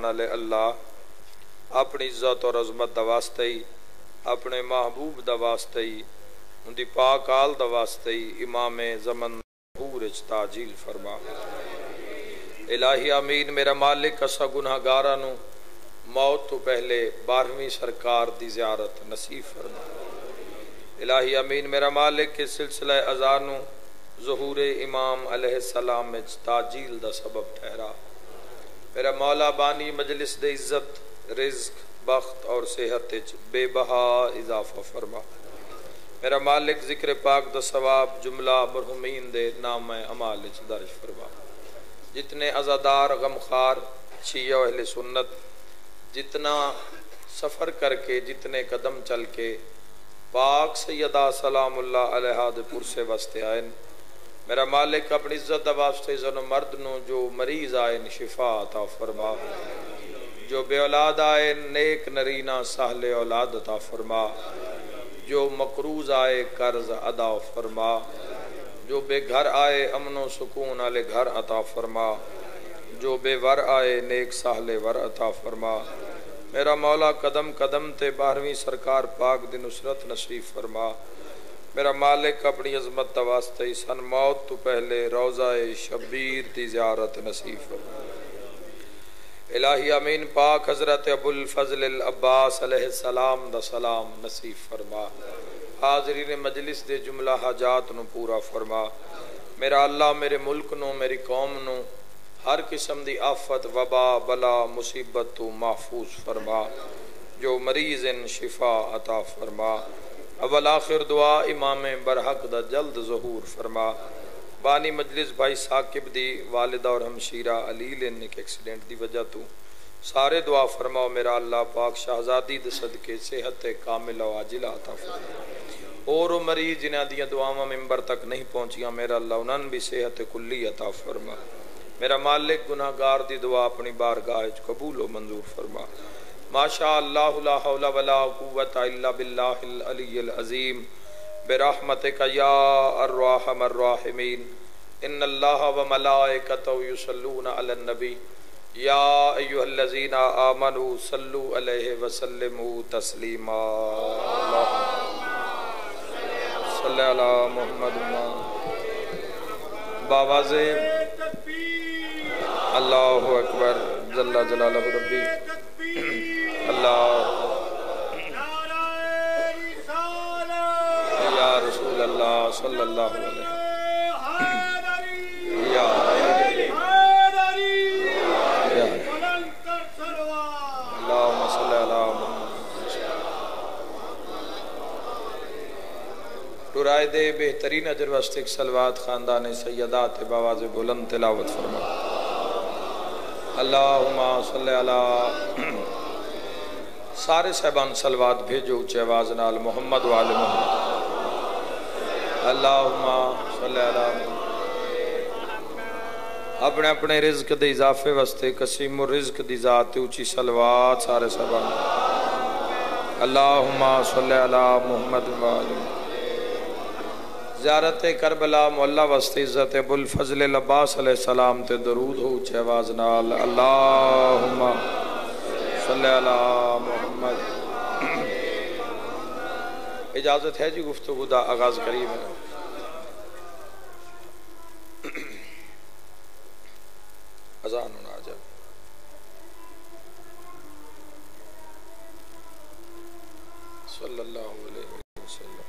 والے اللہ اپنی عزت اور عظمت دا واسطے ہی اپنے محبوب دا واسطے ہی ان دی پاک آل دا واسطے ہی امام زمن ظہور اچ تاجیل فرما۔ الہی آمین۔ میرا مالک اسا گناہگاراں نو موت تو پہلے 12ویں سرکار دی زیارت نصیب فرما۔ الہی آمین۔ میرا مالک کے سلسلہ اذانو ظہور امام علیہ السلام اچ تاجیل دا سبب ٹھہرا۔ میرا مولا بانی مجلس دے عزت رزق بخت اور صحت اچ بے بہا اضافہ فرما۔ میرا مالک ذکر پاک دا ثواب جملہ مرحومین دے نام اعمال اچ درج فرما۔ جتنے عزادار غمخار شیعہ اہل سنت جتنا سفر کر کے جتنے قدم چل کے پاک سیدہ سلام اللہ علیہ دے پرسے واسطے آئین، میرا مالک اپنی عزت دا واسطے زن و مرد نو جو مریض آئین شفا عطا فرما، جو بے اولاد آئین نیک نرینہ سہل اولاد عطا فرما، جو مقروض آئے قرض ادا فرما، جو بے گھر آئے امن و سکون والے گھر عطا فرما، جو بے ور آئے نیک سہل ور عطا فرما۔ میرا مولا قدم قدم تے 12ویں سرکار پاک دی نصرت نصیب فرما۔ میرا مالک اپنی عظمت دا واسطے سن موت تو پہلے روضہ شبیر دی زیارت نصیب فرما۔ الہی امین۔ پاک حضرت ابو الفضل العباس علیہ السلام دا سلام نصیب فرما۔ حاضرین مجلس دے جملہ حاجات نو پورا فرما۔ میرا اللہ میرے ملک نو میری قوم نو ہر قسم دی آفت وبا بلا مصیبت تو محفوظ فرما۔ جو مریض ان شفا عطا فرما۔ اول آخر دعا امام برحق دا جلد ظہور فرما۔ بانی مجلس بھائی ثاقب دی والدہ اور ہمشیرہ علیل ان ایک ایکسیڈنٹ دی وجہ تو سارے دعا فرماؤ۔ میرا اللہ پاک شہزادی دے صدقے صحت کامل و عاجلہ عطا فرما۔ اور مریض جنہاں دیاں دعاواں ممبر تک نہیں پہنچیاں، میرا اللہ انہاں بھی صحت کلی عطا فرما۔ میرا مالک گناہگار دی دعا اپنی بارگاہ وچ قبول و منظور فرما۔ ماشاء اللہ لا حول ولا قوت الا باللہ العلی العظیم برحمتک یا ارحم الراحمین۔ ان اللہ و ملائکتہ یصلون علی النبی یا ایھا الذین آمنوا صلوا علیہ وسلموا تسلیما۔ صلی علی محمد باواز اللہ اکبر جل جلالہ ربی اللہ یا رسول اللہ صلی اللہ علیہ یا اللہم صلی علی محمد۔ ٹرائے دے بہترین اجر واسطے صلوات خاندان سیدات باواز بلند تلاوت فرما۔ اللہم صلی علی سارے صاحبان صلوات بھیجو اچھے آواز نال محمد و آل محمد۔ اللہم صلی علی اپنے اپنے رزق دے اضافے واسطے قسیم الرزق دی ذات اچھی صلوات سارے صاحبان۔ اللہم صلی علی محمد و آل محمد۔ زیارت کربلا مولا واسطے عزت ابو الفضل العباس علیہ السلام تے درود ہو اچھے آواز نال۔ اللہم صلی علی محمد۔ اجازت ہے جی گفتگو دا آغاز کریم ہے۔ اذان ہونا آ جائے۔ صلی اللہ علیہ وسلم۔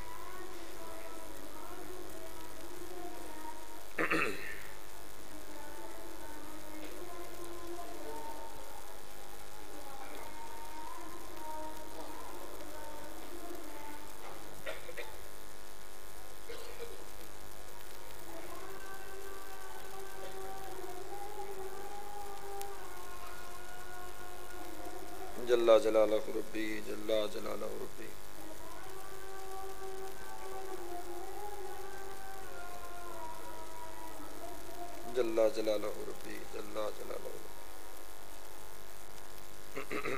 جل جلالہ ربی جل جلالہ ربی جل جلالہ ربی جل جلالہ ربی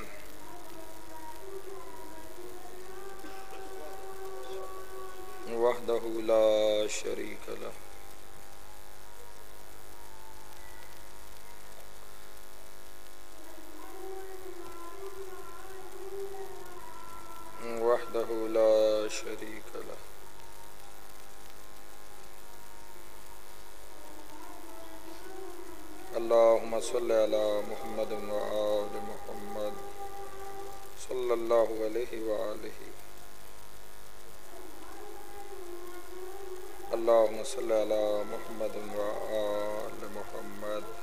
وحدہ لا شریک لہ اللہم صلی علی محمد و آل محمد صلی اللہ علیہ وآلہ اللہم صلی علی محمد و آل محمد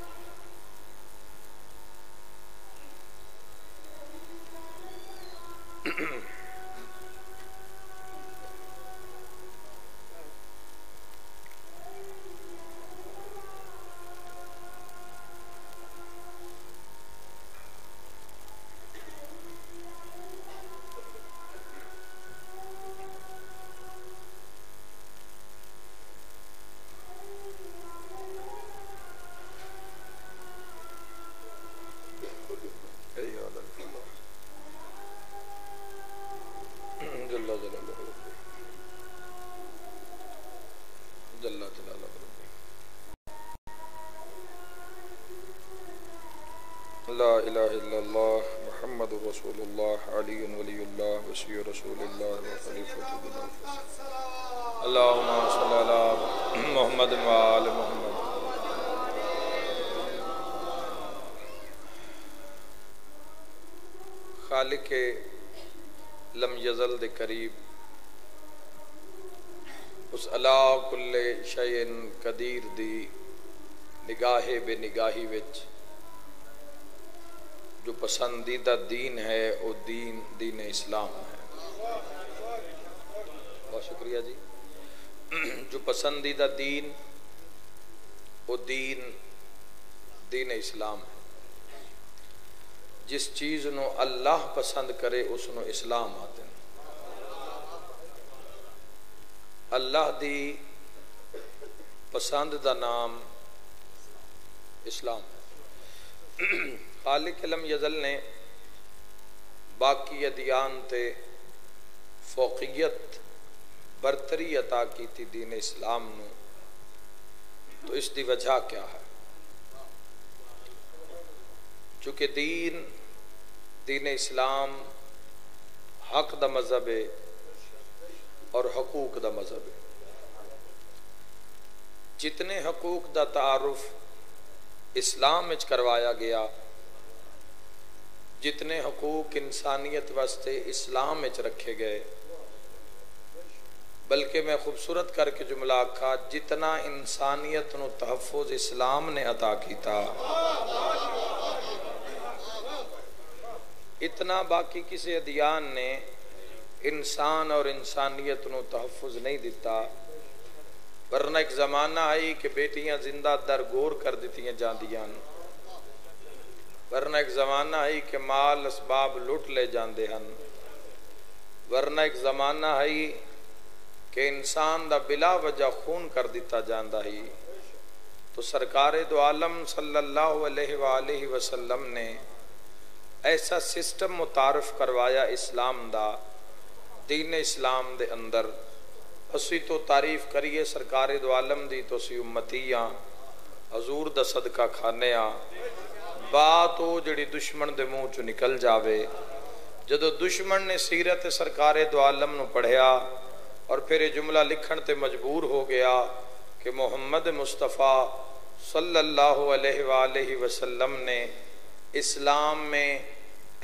لا الہ الا اللہ محمد رسول اللہ علی ولی اللہ وصی رسول اللہ وخلیفۃ اللہ اللہم صلی علی محمد و آل محمد خالق لم یزل دے قریب اس علا کل شیء قدیر دی نگاہ بے نگاہی وچ جو پسندیدہ دین ہے وہ دین اسلام ہے. بہت شکریہ جی. جو پسندیدہ دین وہ دین اسلام ہے. جس چیز نو اللہ پسند کرے اس نو اسلام آتے ہیں. اللہ دی پسند دا نام اسلام ہے. خالق لم یزل نے باقی ادیان تے فوقیت برتری عطا کی تھی دین اسلام نو. تو اس دی وجہ کیا ہے؟ چونکہ دین اسلام حق دا مذہب ہے اور حقوق دا مذہب ہے. جتنے حقوق دا تعارف اسلام وچ کروایا گیا، جتنے حقوق انسانیت واسطے اسلام وچ رکھے گئے، بلکہ میں خوبصورت کر کے جملہ آکھا جتنا انسانیت نو تحفظ اسلام نے عطا کیتا اتنا باقی کسی ادیان نے انسان اور انسانیت نو تحفظ نہیں دیتا. ورنہ ایک زمانہ آئی کہ بیٹیاں زندہ درگور کر دیتیاں جاندیاں، ورنہ ایک زمانہ آئی کہ مال اسباب لٹ لے جاندے ہن، ورنہ ایک زمانہ آئی کہ انسان دا بلا وجہ خون کر دیتا جاندہ ہی. تو سرکار دو عالم صلی اللہ علیہ وآلہ وسلم نے ایسا سسٹم متعارف کروایا اسلام دا دین اسلام دے اندر. اسی تو تعریف کریے سرکار دو عالم دی تو سی امتیاں حضور دا صدقہ کھانے آ. بات او جڑی دشمن دے منہ چو نکل جاوے. جدو دشمن نے سیرت سرکار دو عالم نو پڑھیا اور پھر یہ جملہ لکھن تے مجبور ہو گیا کہ محمد مصطفیٰ صلی اللہ علیہ وآلہ وسلم نے اسلام میں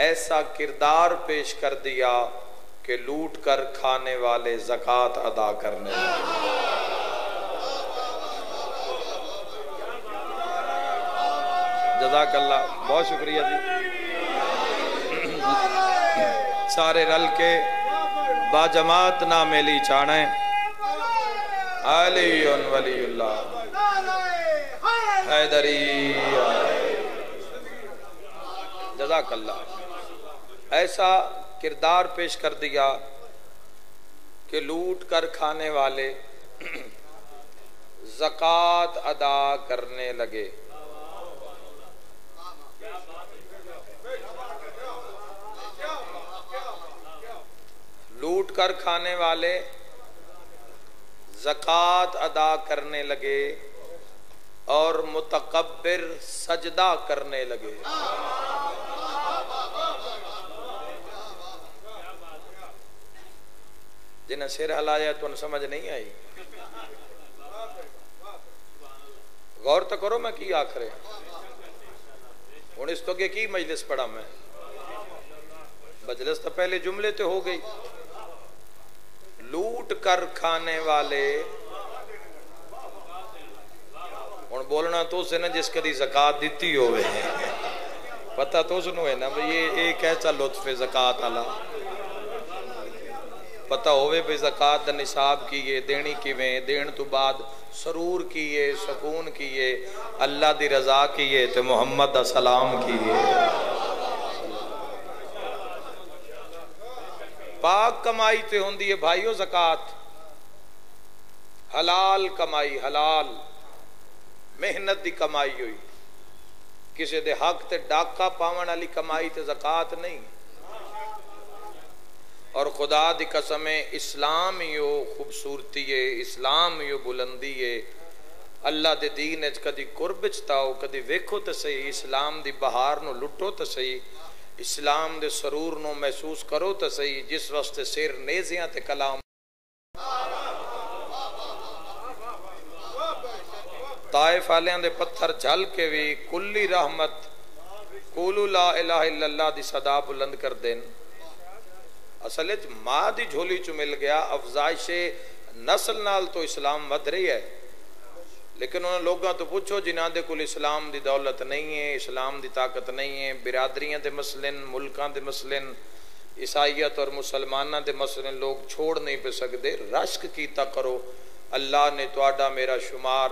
ایسا کردار پیش کر دیا کہ لوٹ کر کھانے والے زکوٰۃ ادا کرنے لگے. جزاک اللہ، بہت شکریہ جی. سارے رل کے باجماعت نام علی چاڑیں علی ولی اللہ حیدری. جزاک اللہ. ایسا کردار پیش کر دیا کہ لوٹ کر کھانے والے زکوٰۃ ادا کرنے لگے. لوٹ کر کھانے والے زکوٰۃ ادا کرنے لگے اور متکبر سجدہ کرنے لگے. جنہیں سر ہلایا تو انہیں سمجھ نہیں آئی. غور تو کرو میں کی آخ رہا ہوں اس تو کہ کی مجلس پڑھا میں مجلس تو پہلے جملے تے ہو گئی لوٹ کر کھانے والے ہوں بولنا تو سے نا جس کدی زکات دیتی ہوئے پتہ تو سنو ہے نا بھئی یہ ایک ایسا لطف زکات والا پتہ ہوئے بھئی زکات دا نصاب کیے دینی کیویں دین تو بعد سرور کیے سکون کیے اللہ دی رضا کیے تے محمد دا سلام کیے پاک کمائی تے ہوندی ہے بھائیو زکات حلال کمائی حلال محنت دی کمائی ہوئی کسی دے حق تے ڈاکہ پاون والی کمائی تے زکات نہیں اور خدا دی قسم اسلام یو خوبصورتی ہے اسلام یو بلندی ہے اللہ دے دین اچ کدی قرب اچ تاؤ کدی ویکھو تے صحیح اسلام دی بہار نو لٹو تے صحیح اسلام دے سرور نو محسوس کرو تے صحیح جس واسطے سیر نیزیاں تے کلام طائف آلیاں دے پتھر جھل کے بھی کلی رحمت قولو لا الہ الا اللہ دی صدا بلند کر دین اصل ہے ماں دی جھولی چو مل گیا افزائش نسل نال تو اسلام ود رہی ہے لیکن انہوں لوگاں تو پوچھو جنہاں دے کل اسلام دی دولت نہیں ہے اسلام دی طاقت نہیں ہے برادریاں دے مسلن ملکاں دے مسلن عیسائیت اور مسلمانہ دے مسلن لوگ چھوڑ نہیں پہ سکتے رشک کیتا کرو اللہ نے توڑا میرا شمار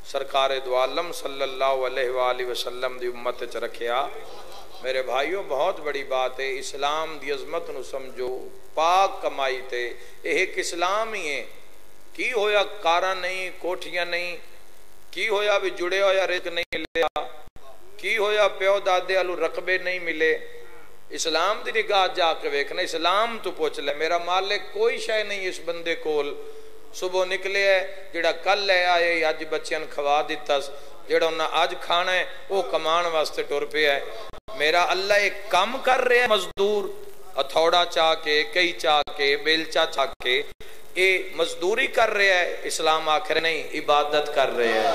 سرکار دو عالم صلی اللہ علیہ وآلہ وسلم دی امت چ رکھیا میرے بھائیوں بہت بڑی بات ہے اسلام دی عظمت نو سمجھو پاک کمائی تے ایک اسلام ہی ہے کی ہویا کارا نہیں کوٹھیاں نہیں کی ہویا بھی جڑے ہویا رزق نہیں ملے کی ہویا پیو دادے آلو رقبے نہیں ملے اسلام دی نگاہ جا کے ویکھنا اسلام تو پوچھ لے میرا مالک کوئی شے نہیں اس بندے کول صبح نکلے ہے جڑا کل لے آئے آج بچیاں کھوا دیتا جڑا انہاں آج کھانا ہے وہ کمان واسطے ٹور پہ ہے میرا اللہ ایک کام کر رہے ہیں مزدور اتھوڑا چاہ کے کئی چاہ کے بیلچا چاہ کے اے مزدوری کر رہے ہیں اسلام آخر نہیں عبادت کر رہے ہیں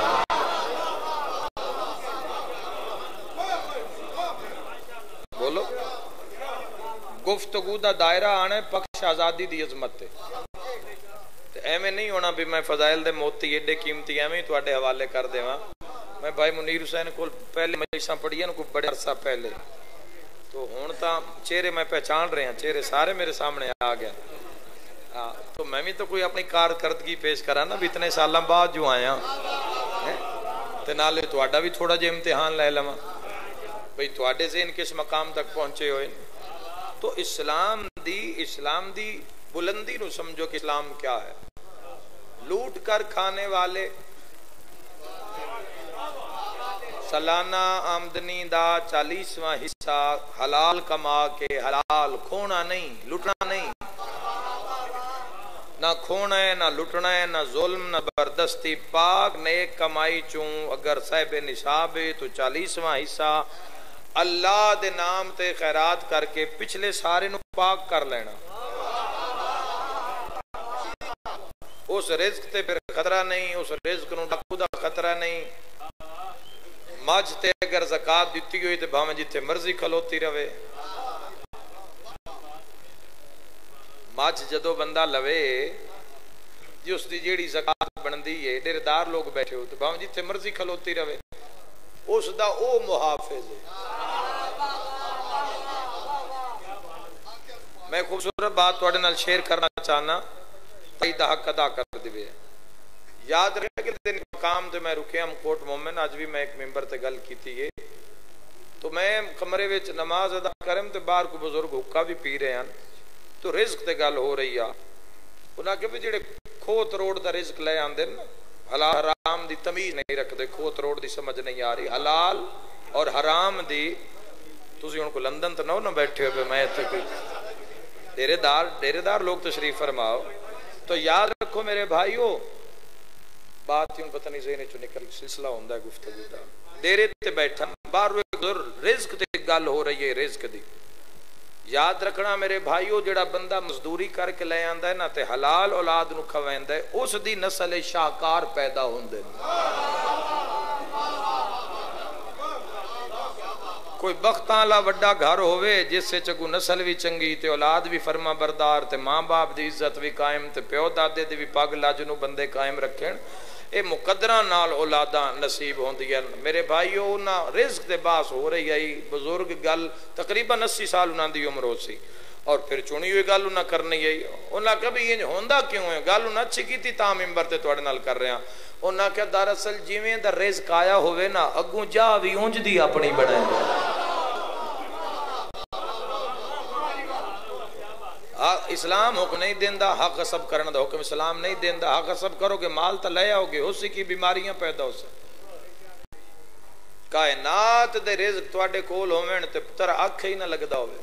بولو گفتگو دا دائرہ آنے پکش آزادی دی عظمت ہے ایمیں نہیں ہونا بھی میں فضائل دے موتی ایڈے قیمتی ایمیں تو اڈے حوالے کر دے وہاں میں بھائی منیر حسین کو پہلے مجلساں پڑھی ہیں کو بڑے عرصہ پہلے تو ہونتا چہرے میں پہچان رہے ہیں چہرے سارے میرے سامنے آ گئے تو میں بھی تو کوئی اپنی کارکردگی پیش کرا نا بھی اتنے سالہ بعد جو آیا تے نالے تو اڈا بھی تھوڑا جے امتحان لے لما بھئی تو اڈے ذہن کس مقام تک پہنچے ہوئے تو اسلام دی بلندی نو سمجھو کہ اسلام کیا ہے لوٹ کر کھانے والے سالانہ آمدنی دا 40واں حصہ حلال کما کے حلال کھونا نہیں لٹنا نہیں نہ کھونا ہے نہ لٹنا ہے نہ ظلم نہ بردستی پاک نیک کمائی چوں اگر صاحب نصاب ہے تو 40واں حصہ اللہ دے نام تے خیرات کر کے پچھلے سارے نو پاک کر لینا اس رزق تے پھر خطرہ نہیں اس رزق نو ڈاکو دا خطرہ نہیں مجھ تے اگر زکات دیتی ہوئی تے بھاویں جتھے مرضی کھلوتی رہے مجھ جدو بندہ لوے جس دی جیڑی زکات بندی ہے ڈیردار لوگ بیٹھے ہو تو بھاویں جتھے مرضی کھلوتی رہے اس دا او محافظ ہے میں خوبصورت بات توڑے نال شیئر کرنا چاہنا تائیدہ حق ادا کر دیوے یاد رہے کہ دن مقام تے میں رکے ہم کوٹ مومن آج بھی میں ایک ممبر تے گل کی تھی تو میں کمرے وچ نماز ادا کرم تے باہر کو بزرگ حقہ بھی پی رہے ہیں تو رزق تے گل ہو رہی ہے انہاں کہ بھی جڑے کھوت روڑ دا رزق لے آندے نا حلال حرام دی تمیز نہیں رکھ دے کھوت روڑ دی سمجھ نہیں آ رہی حلال اور حرام دی تسی ان کو لندن تو نہ بیٹھے ہوئے میں تے کوئی ڈیرے دار لوگ تشریف فرماؤ تو یاد رکھو میرے بھائیو بات یوں پتہ نہیں ذہنے چو نکل سلسلہ ہوندہ ہے گفتگو دا ڈیرے تے بیٹھا بار رزق تے گل ہو رہی ہے رزق دی یاد رکھنا میرے بھائیو جڑا بندہ مزدوری کر کے لے آندا ہے نا تے حلال اولاد نو کھویندا ہے اس دی نسل شاہکار پیدا ہوندے کوئی بختاں والا وڈا گھر ہوئے جس سے چگو نسل بھی چنگی تے اولاد بھی فرما بردار تے ماں باپ دی عزت بھی قائم تے پیو دادے دی بھی پگ لج نو بندے قائم رکھن، اے مقدراں نال اولاداں نصیب ہوندیاں۔ میرے بھائیو انہاں رزق دے باس ہو رہی آئی بزرگ گل تقریباً 80 سال انہاں دی عمر ہو سی، اور پھر چنی ہوئی گل انہاں کرنی ہے، انہاں کبھی یہ ہوندا کیوں ہے گل انہاں اچھی کیتی تا ممبر تے تواڈے نال کر رہے ہیں۔ انہاں کہ دراصل جویں دا رزق آیا ہوئے نا اگوں جا بھی اونج دی اپنی بنائے اسلام حکم نہیں دیندہ حق غصب کرنا دا حکم اسلام نہیں دیندہ، حق غصب کرو گے مال تا لے آؤ گے، اسی کی بیماریاں پیدا ہو سکیں۔ کائنات دے رزق تواڈے کول ہوویں تے پتر اکھ ہی نہ لگدا ہوئے،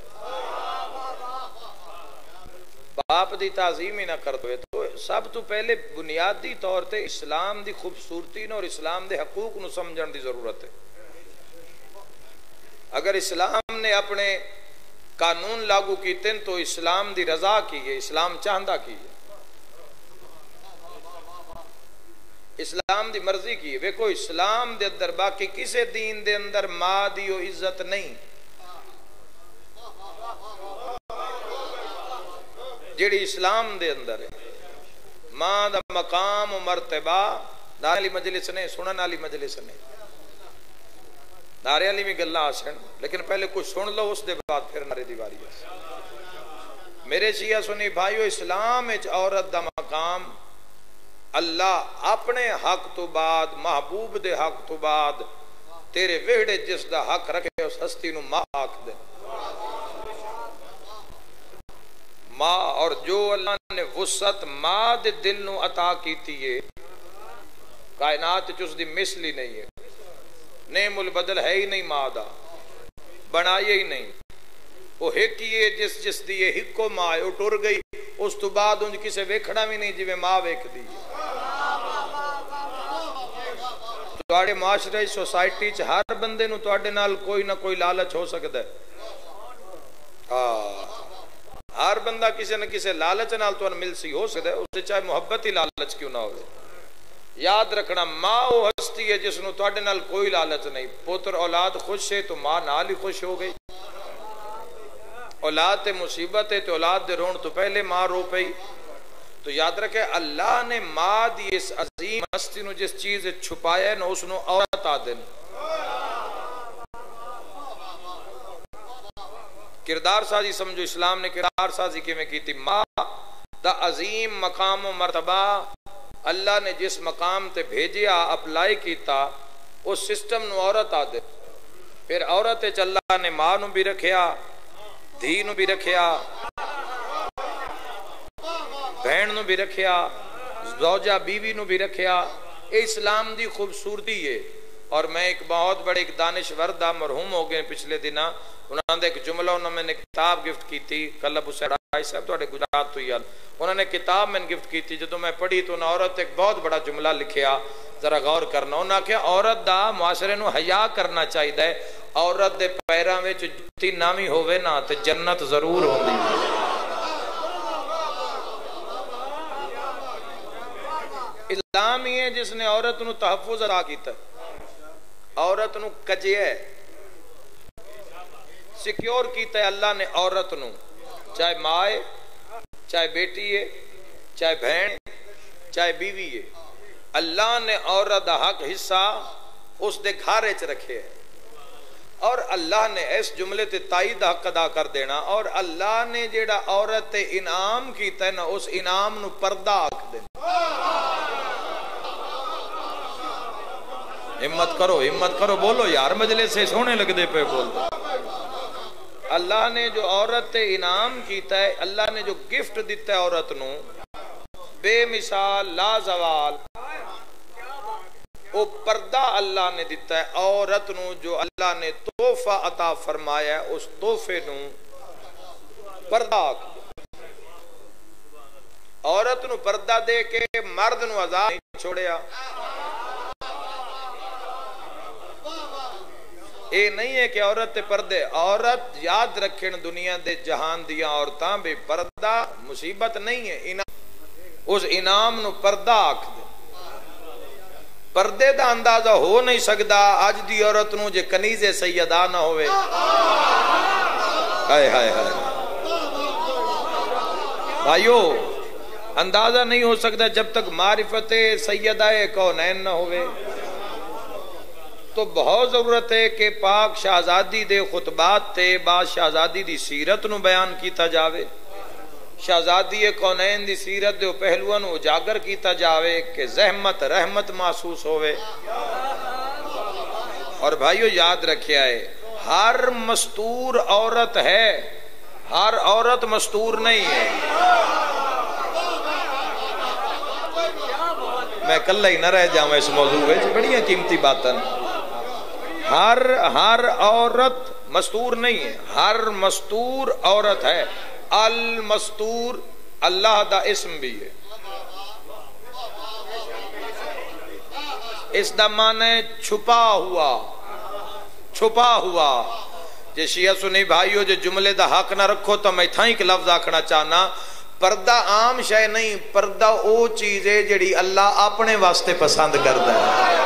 باپ دی تعظیم ہی نہ کرتے ہوئے، تو سب تو پہلے بنیادی طور تے اسلام دی خوبصورتی اور اسلام دے حقوق نو سمجھن دی ضرورت ہے۔ اگر اسلام نے اپنے قانون لاگو کیتے تو اسلام دی رضا کی ہے، اسلام چاہندہ کی ہے، اسلام دی مرضی کی ہے۔ ویکو اسلام دے اندر باقی کسے دین دے اندر ماں دیو عزت نہیں، جیڑی اسلام دے اندر ہے ماں دا مقام و مرتبہ۔ نعرے علی مجلس نے سنن علی مجلس نے نعرے علی میں گلہ آسن، لیکن پہلے کچھ سن لو اس دے بعد پھر نعرے دیواری ہے۔ میرے شیعہ سنی بھائیو، اسلام اچ عورت دا مقام اللہ اپنے حق تو بعد محبوب دے حق تو بعد تیرے وہڑے جس دا حق رکھے اس ہستی نو ماں آکھ دے، ماں۔ اور جو اللہ نے وسعت ماں دے دل نو عطا کیتی ہے کائنات چس دی مثلی نہیں ہے، نعم البدل ہے ہی نہیں ماں دا، بنائے ہی نہیں، وہ ایک ہی ہے جس دی یہ ہکو ماں ہے، وہ ٹر گئی اس تو بعد انج کسے ویکھنا بھی نہیں جویں ماں ویکھ دی۔ تواڈے معاشرے سوسائٹی چ ہر بندے نو تواڈے نال کوئی نہ کوئی لالچ ہو سکدا ہے، ہر بندہ کسی نہ کسی لالچ نال تو مل سی ہو سکتا ہے، اسے چاہے محبت ہی لالچ کیوں نہ ہوئے۔ یاد رکھنا ماں وہ ہستی ہے جس نو تواڈے نال کوئی لالچ نہیں، پوتر اولاد خوش ہے تو ماں نال ہی خوش ہو گئی، اولاد تے مصیبت ہے تو اولاد دے رون تو پہلے ماں رو پئی۔ تو یاد رکھے اللہ نے ماں دی اس عظیم ہستی نو جس چیز چھپایا ہے نا اس نو عورت آدن کردار سازی سمجھو۔ اسلام نے کردار سازی کی میں کی تھی، ماں دا عظیم مقام و مرتبہ اللہ نے جس مقام تے بھیجیا اپلائی کیتا اس سسٹم نو عورت آدے، پھر عورت چ اللہ نے ماں نو بھی رکھیا، دھی نو بھی رکھیا، بہن نو بھی رکھیا، زوجہ بیوی نو بھی رکھیا۔ اے اسلام دی خوبصورتی ہے۔ اور میں ایک بہت بڑے ایک دانشور دا مرحوم ہو گئے پچھلے دنہ، انہوں نے ایک جملہ انہوں نے کتاب گفٹ کی تھی، کلب حسین رائی صاحب تو گجرات تو یاد، انہوں نے کتاب میں گفٹ کی تھی، جدو میں پڑھی تو انہوں عورت ایک بہت بڑا جملہ لکھیا، ذرا غور کرنا۔ انہوں نے کہا عورت دا معاشرے نو حیا کرنا چاہیے ہے، عورت دے پیراں وچ جُتی نامی ہوئے نا تے جنت ضرور ہوندی۔ اسلام ہی ہے جس نے عورت نو تحفظ عطا کیتا ہے، عورت نو کجے ہے سیکیور کیتا ہے اللہ نے عورت نو، چاہے ماں ہے، چاہے بیٹی ہے، چاہے بہن، چاہے بیوی ہے، اللہ نے عورت دا حق حصہ اس دے گھارے چ رکھے ہے۔ اور اللہ نے اس جملے تے تائید حق ادا کر دینا، اور اللہ نے جیڑا عورت تے انعام کیتا ہے نا اس انعام نو پردہ آکھ دینا۔ ہمت کرو بولو یار، مجلس سے سونے لگ دے پہ بول دو۔ اللہ نے جو عورت تے انعام کیتا ہے، اللہ نے جو گفٹ دیتا ہے عورت نو بے مثال لا زوال، وہ پردہ اللہ نے دیتا ہے عورت نو، جو اللہ نے تحفہ عطا فرمایا ہے اس تحفے نو پردہ عورت نو پردہ دے کے مرد نو آزاد نہیں چھوڑیا۔ اے نہیں ہے کہ عورت تے پردے، عورت یاد رکھیں دنیا دے جہان دیا عورتاں بے پردہ مصیبت نہیں ہے، اس انعام نو پردہ آکھ دے۔ پردے دا اندازہ ہو نہیں سکدا اج دی عورت نو جے کنیز سیدہ نہ ہوئے. ہائے ہائے ہائے بھائیو، اندازہ نہیں ہو سکتا جب تک معرفت سیدہ کونین نہ ہوئے. تو بہت ضرورت ہے کہ پاک شہزادی دے خطبات تے بعد شہزادی دی سیرت نو بیان کیتا جاوے، شہزادی کونین دی سیرت دے پہلوؤں نو اجاگر کیتا جاوے کہ زحمت رحمت محسوس ہوئے. اور بھائیو یاد رکھیا ہے، ہر مستور عورت ہے، ہر عورت مستور نہیں ہے. میں کلہ ہی نہ رہ جاؤں اس موضوع میں، بڑی قیمتی باتاں. ہر عورت مستور نہیں ہے، ہر مستور عورت ہے. المستور اللہ دا اسم بھی ہے. اس دا معنی چھپا ہوا، چھپا ہوا. جے شیعہ سنی بھائیو جے جملے دا حق نہ رکھو تو میں تھائیں ایک لفظ آکھنا چاہنا. پردہ عام شے نہیں، پردہ او چیز ہے جڑی اللہ اپنے واسطے پسند کرتا ہے.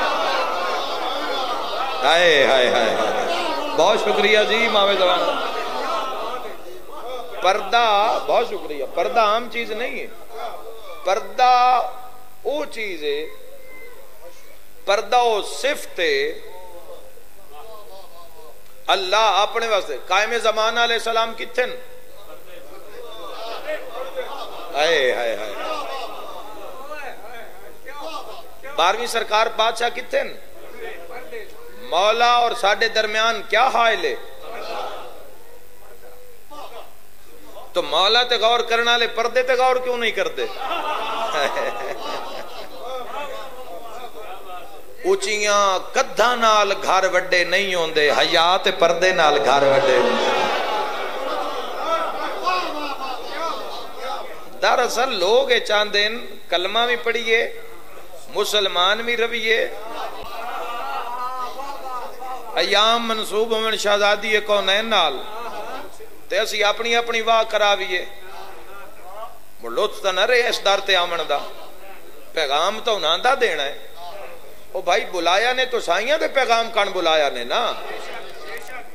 ہائے ہائے ہائے بہت شکریہ جی ماوے زبان. پردہ بہت شکریہ. پردہ عام چیز نہیں ہے، پردہ او چیز ہے، پردہ او صفت ہے اللہ اپنے واسطے. قائم زمانہ علیہ السلام کتھن؟ ہائے ہائے ہائے. 12ویں سرکار بادشاہ کتھن؟ مولا اور ساڈے درمیان کیا حائل ہے؟ تو مولا تے غور کرنا لے پردے تے غور کیوں نہیں کرتے؟ اچیاں کدھا نال گھر وڈے نہیں ہوندے، حیا تے پردے نال گھر وڈے. دراصل لوگ چاہندے کلمہ بھی پڑھیے، مسلمان بھی رویے، ایام منصوب ہوئے شہزادی کونین نال تے اسی اپنی اپنی واہ کراویے. لطف تا نہ رہے اس در تے آمن دا، پیغام تو انہاں دا دینا ہے. او بھائی بلایا نے تو سائیاں دے پیغام کان بلایا نے نا.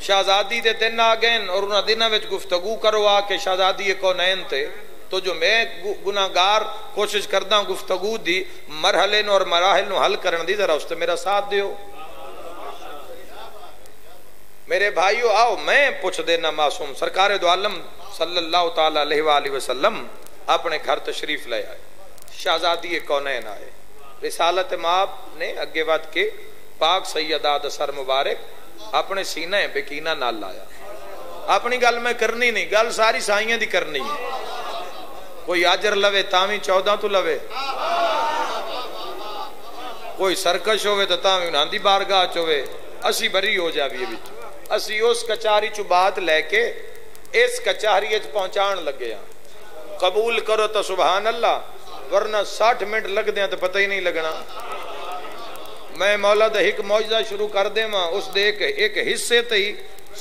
شہزادی دے دن آگئن اور انہاں دنہ وچ گفتگو کرو آ کے شہزادی کونین تے. تو جو میں گناہگار کوشش کردہ گفتگو دی مرحلے نو اور مراحل نو حل کرن دی، ذرا اس تے میرا ساتھ دیو. میرے بھائیو آؤ میں پوچھ دینا معصوم سرکار دو عالم صلی اللہ تعالیٰ علیہ وآلہ وسلم اپنے گھر تشریف لے آئے. شہزادی کونین آئے. رسالت ماب نے اگے ود کے پاک سیدہ دا سر مبارک اپنے سینہ بکینہ نال لایا. اپنی گل میں کرنی نہیں، گل ساری سائیاں دی کرنی ہے. کوئی آجر لوے تاویں 14 تو لوے، کوئی سرکش ہوئے تو تاویں انہاں دی بارگاہ چوے. اسی بری ہو جاویے بچ، اسی اس کچاری چو بات لے کے اس کچاری اچ پہنچان لگے ہیں. قبول کرو تو سبحان اللہ، ورنہ 60 منٹ لگ دیں تو پتہ ہی نہیں لگنا. میں مولا دا ایک معجزہ شروع کر دیں ماں اس دے ایک حصے تے ہی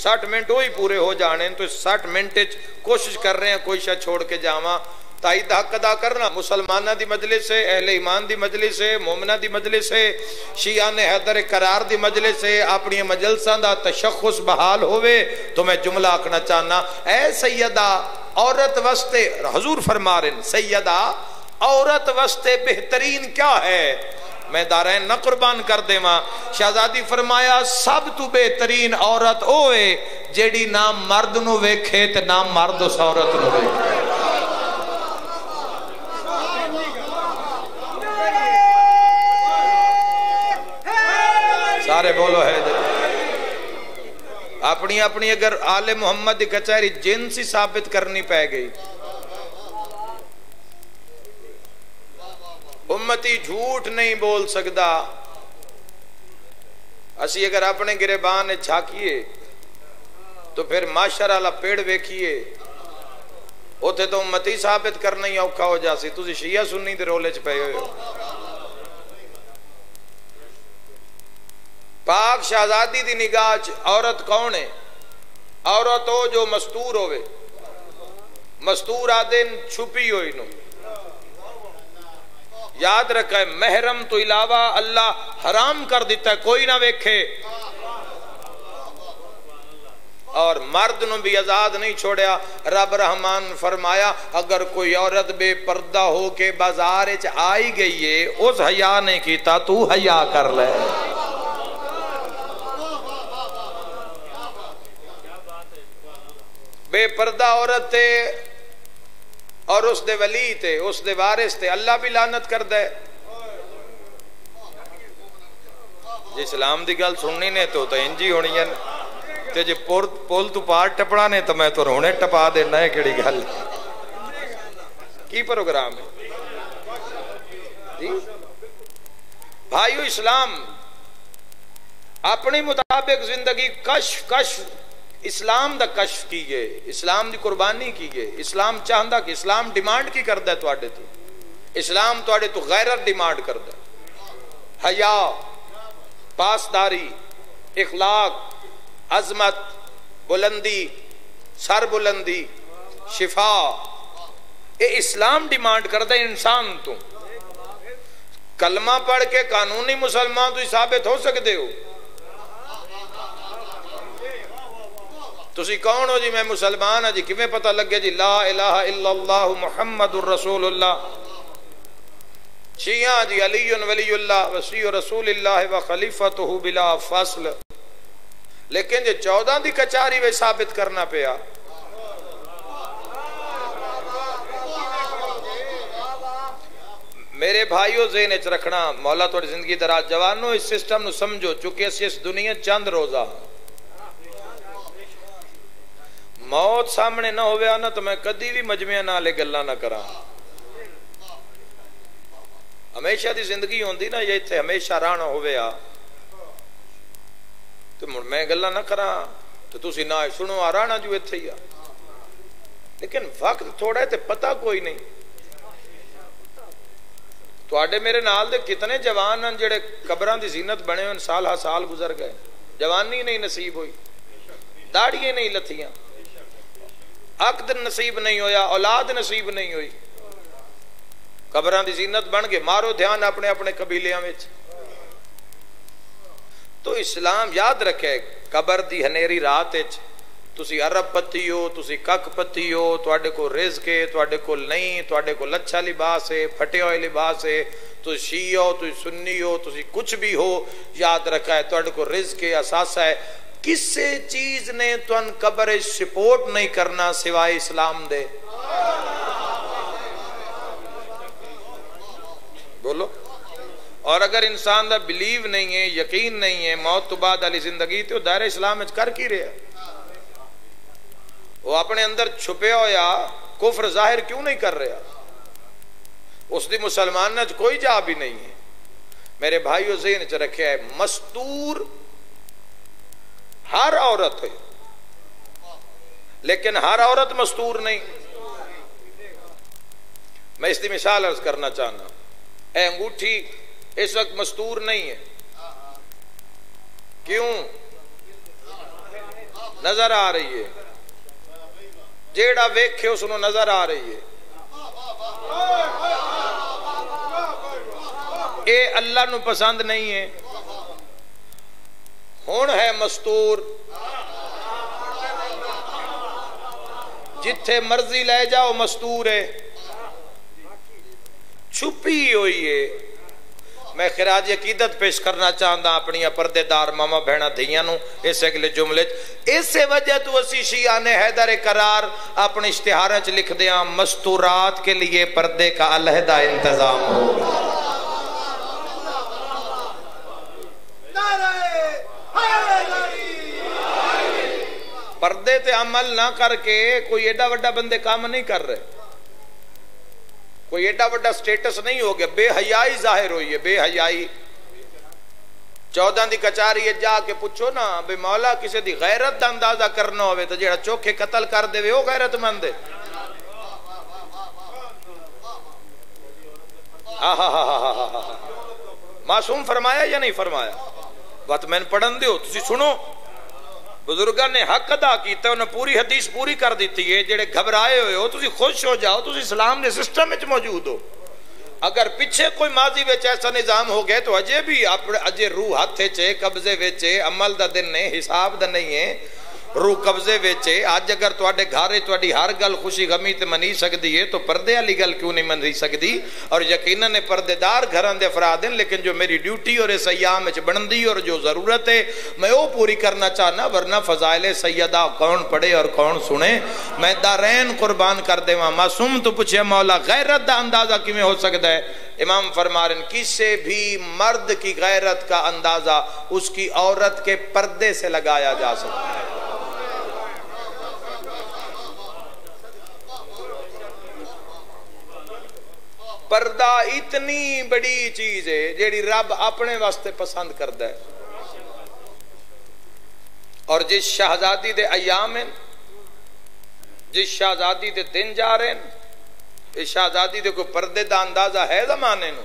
60 منٹ ہوئی پورے ہو جانے. تو 60 منٹ کوشش کر رہے ہیں کوئی شاہ چھوڑ کے جاواں. تائید حق ادا کرنا مسلمانہ دی مجلس ہے، اہل ایمان دی مجلس ہے، مومنہ دی مجلس ہے، شیعان حیدر قرار دی مجلس ہے. اپنی مجلساں دا تشخص بحال ہوئے تو میں جملہ آکھنا چاہنا. اے سیدہ عورت واسطے حضور فرما رہے ہیں سیدہ عورت واسطے بہترین کیا ہے؟ میں دارین نہ قربان کر دے ماں. شہزادی فرمایا سب تو بہترین عورت اوے جیڑی نہ مرد نو ویکھے تے نہ مرد اس عورت نو ویکھے. سارے بولو ہے اپنی اپنی اگر آل محمد کچہری جنسی ثابت کرنی پہ گئی. امتی جھوٹ نہیں بول سکتا. اسی اگر اپنے گریبان جھاکیے تو پھر معاشرہ اللہ پیڑ ویکھیے اوتھے تو امتی ثابت کرنا ہی اوکھا ہو جاسی. تسی شیعہ سنی دے رولے چ پئے ہوئے ہو. پاک شہزادی دی نگاہ عورت کون ہے؟ عورت ہو جو مستور ہوئے. مستور آدن چھپی ہوئی نو، یاد رکھے محرم تو علاوہ اللہ حرام کر دیتا ہے کوئی نہ ویکھے، اور مرد نو بھی آزاد نہیں چھوڑیا۔ رب رحمان فرمایا اگر کوئی عورت بے پردہ ہو کے بازار وچ آئی گئی ہے، اس حیا نہیں کیتا تو حیا کر لے۔ بے پردہ عورت تے اور اس دے ولی تے اس دے وارث تے اللہ بھی لعنت کر دے۔ جی اسلام دی گل سننی نے تو انجی ہونی ہے، تے جی پول تو پار ٹپڑا نے تو میں تو رونے ٹپا دینا ہے، کیڑی گل کی پروگرام ہے جی بھائیو۔ اسلام اپنی مطابق زندگی کشف اسلام دا کشف کی گئے، اسلام دی قربانی کی گئے۔ اسلام چاہندا کہ اسلام ڈیمانڈ کی کردا ہے تواڈے تو، اسلام تواڈے تو غیرت ڈیمانڈ کردا ہے، حیا، پاسداری، اخلاق، عظمت، بلندی، سر بلندی، شفا، یہ اسلام ڈیمانڈ کردا ہے انسان تو۔ کلمہ پڑھ کے قانونی مسلمان تو ثابت ہو سکتے ہو؟ تسی کون ہو جی میں مسلمان ہاں جی کیویں پتہ لگے جی لا الہ الا اللہ محمد الرسول اللہ؟ شیعہ جی علی ولی اللہ وصی رسول اللہ و خلیفتہ بلا فصل، لیکن جو 14 دی کچاری وے ثابت کرنا پیا۔ میرے بھائیو ذہن وچ رکھنا، مولا تھوڑی زندگی دراز، جوانو اس سسٹم نو سمجھو، چونکہ اسی اس دنیا چند روزہ، موت سامنے نہ ہویا نا تو میں کدی بھی مجمع نالے گلاں نہ کراں۔ ہمیشہ دی زندگی ہوندی نا، یہ اتنے ہمیشہ رہنا ہویا تو میں گلاں نہ کراں تو تسی نہ سنو آ رہنا جو اتھے ہی آ، لیکن وقت تھوڑا ہے تے پتہ کوئی نہیں۔ تواڈے میرے نال دے کتنے جوان ہیں جڑے قبراں دی زینت بنے ہوئے، سال ہا سال گزر گئے، جوانی نہیں نصیب ہوئی، داڑیاں نہیں لتھیاں، عقد نصیب نہیں ہویا، اولاد نصیب نہیں ہوئی، قبراں دی زینت بن گئے۔ مارو دھیان اپنے اپنے قبیلیاں وچ۔ تو اسلام یاد رکھے قبر دی ہنیری رات وچ تسی عرب پتی ہو، تسی کک پتی ہو، تواڈے کو رزق ہے، تواڈے کو نہیں، تواڈے کو لچھا لباس ہے، پھٹے ہوئے لباس ہے، تسی شیعہ ہو، تسی سنی ہو، تسی کچھ بھی ہو، یاد رکھا ہے تواڈے کو رزق ہے، اثاثہ ہے۔ کسے چیز نے تن قبر سپورٹ نہیں کرنا سوائے اسلام دے؟ بولو۔ اور اگر انسان دا بلیو نہیں ہے، یقین نہیں ہے موت تو بعد علی زندگی، تو دائرہ اسلام وچ کر کی رہا؟ وہ اپنے اندر چھپے ہویا کفر ظاہر کیوں نہیں کر رہا؟ اس دی مسلمان نے کوئی جا بھی نہیں ہے۔ میرے بھائیو ذہن وچ رکھیا ہے مستور ہر عورت ہے، لیکن ہر عورت مستور نہیں۔ میں اس دی مثال عرض کرنا چاہنا، اے انگوٹھی اس وقت مستور نہیں ہے، کیوں؟ نظر آ رہی ہے، جیڑا ویکھے اس نو نظر آ رہی ہے۔ اے اللہ نو پسند نہیں ہے، ہون ہے مستور، جتھے مرضی لے جاؤ مستور ہے، چھپی ہوئی ہے۔ میں خراج عقیدت پیش کرنا چاہتا اپنی پردے دار ماما بہنا دھیاں نو اس اگلے جملے، اس سے وجہ تو اسی شیعہ نے حیدر قرار اپنے اشتہاریں چ لکھ دیا مستورات کے لیے پردے کا علیحدہ انتظام ہوگا۔ پردے تے عمل نہ کر کے کوئی ایڈا وڈا بندے کام نہیں کر رہے، کوئی ایڈا وڈا سٹیٹس نہیں ہو گیا، بے حیائی ظاہر ہوئی ہے، بے حیائی۔ 14 دی کچاری ہے، جا کے پوچھو نا بے مولا کسی دی غیرت دا اندازہ کرنا ہوئے تو جیڑا چوکھے قتل کر دے وہ غیرت مند ہے۔ معصوم فرمایا یا نہیں فرمایا؟ بات میں نے پڑھن دیو تسی سنو، بزرگاں نے حق ادا کیتا، انہوں نے پوری حدیث پوری کر دیتی ہے، جڑے گھبرائے ہوئے ہو تسی خوش ہو جاؤ، تسی اسلام دے سسٹم وچ موجود ہو۔ اگر پیچھے کوئی ماضی وچ ایسا نظام ہو گئے تو اجے بھی اجے روح ہاتھ چے قبضے وچے عمل دا دن نے حساب دا نہیں ہے روح قبضے وچے آج اگر تواڈے گھارے تواڈی ہر گل خوشی غمی تے منی سکدی ہے تو پردے والی گل کیوں نہیں منی سکدی اور یقیناً پردے دار گھراں دے افراد ہیں لیکن جو میری ڈیوٹی اور اس ایام وچ بندی اور جو ضرورت ہے میں وہ پوری کرنا چاہنا ورنہ فضائل سیدہ کون پڑھے اور کون سنے میں دارین قربان کر دیواں معصوم تو پوچھے مولا غیرت دا اندازہ کیویں ہو سکتا ہے امام فرما رہے ہیں کسی بھی مرد کی غیرت کا اندازہ اس کی عورت کے پردے سے لگایا جا سکتا ہے پردہ اتنی بڑی چیز ہے جیڑی رب اپنے واسطے پسند کرتا ہے اور جس شہزادی دے ایام ہیں جس شہزادی دے دن جا رہے ہیں اس شہزادی دے کوئی پردے دا اندازہ ہے زمانے نو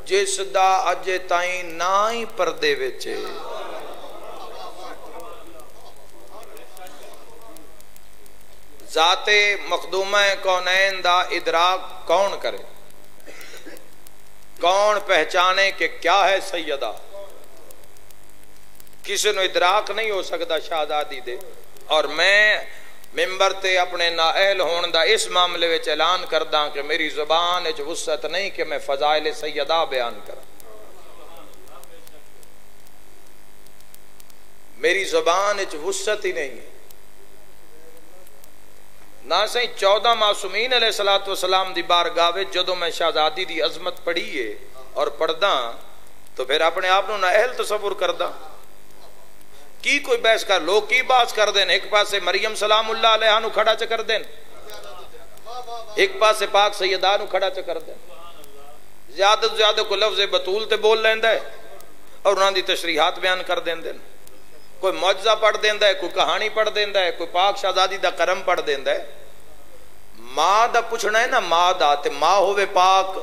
جس دا اجے تائیں نہ ہی پردے وچے ذات مخدومہ کونین دا ادراک کون کرے کون پہچانے کہ کیا ہے سیدہ کسی نو ادراک نہیں ہو سکتا شہزادی دے اور میں ممبر تے اپنے نااہل ہون دا اس معاملے وچ اعلان کرداں کہ میری زبان وچ وسعت نہیں کہ میں فضائل سیدہ بیان کراں میری زبان وچ وسعت ہی نہیں ہے نہ سہی 14 معصومین علیہ السلام دی بارگاہ وچ جدوں میں شہزادی دی عظمت پڑھی ہے اور پڑھدا تو پھر اپنے آپ نو نااہل تصور کردا کی کوئی بحث کر لوگ کی بات کر دین ایک پاسے مریم سلام اللہ علیہا نو کھڑا چ کر دین ایک پاسے پاک سیدہ نو کھڑا چ کر دین زیادہ سے زیادہ کوئی لفظ بطول تے بول لیندا ہے اور انہاں دی تشریحات بیان کر دیندے کوئی معجزہ پڑھ دیندا ہے کوئی کہانی پڑھ دیندا ہے کوئی پاک شہزادی دا کرم پڑھ دیندا ہے ماں دا پوچھنا ہے نا ماں دا تے ماں ہوے پاک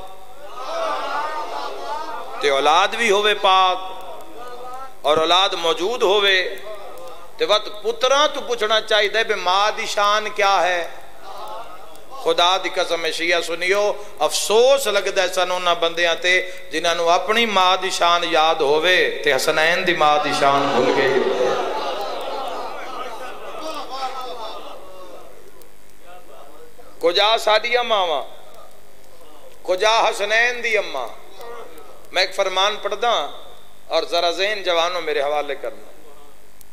تے اولاد بھی ہوے پاک اور اولاد موجود ہوے تے وقت پتراں تو پوچھنا چاہیے بے ماں دی شان کیا ہے خدا دی قسم شیعہ سنیو افسوس لگدا ہے سن انہاں بندیاں تے جنہاں نو اپنی ماں دی شان یاد ہوے تے حسنین دی ماں دی شان بھول گئے کجا ساڈی اماں کجا حسنین دی اماں میں ایک فرمان پڑھدا اور ذرا ذہن جوانوں میرے حوالے کرنا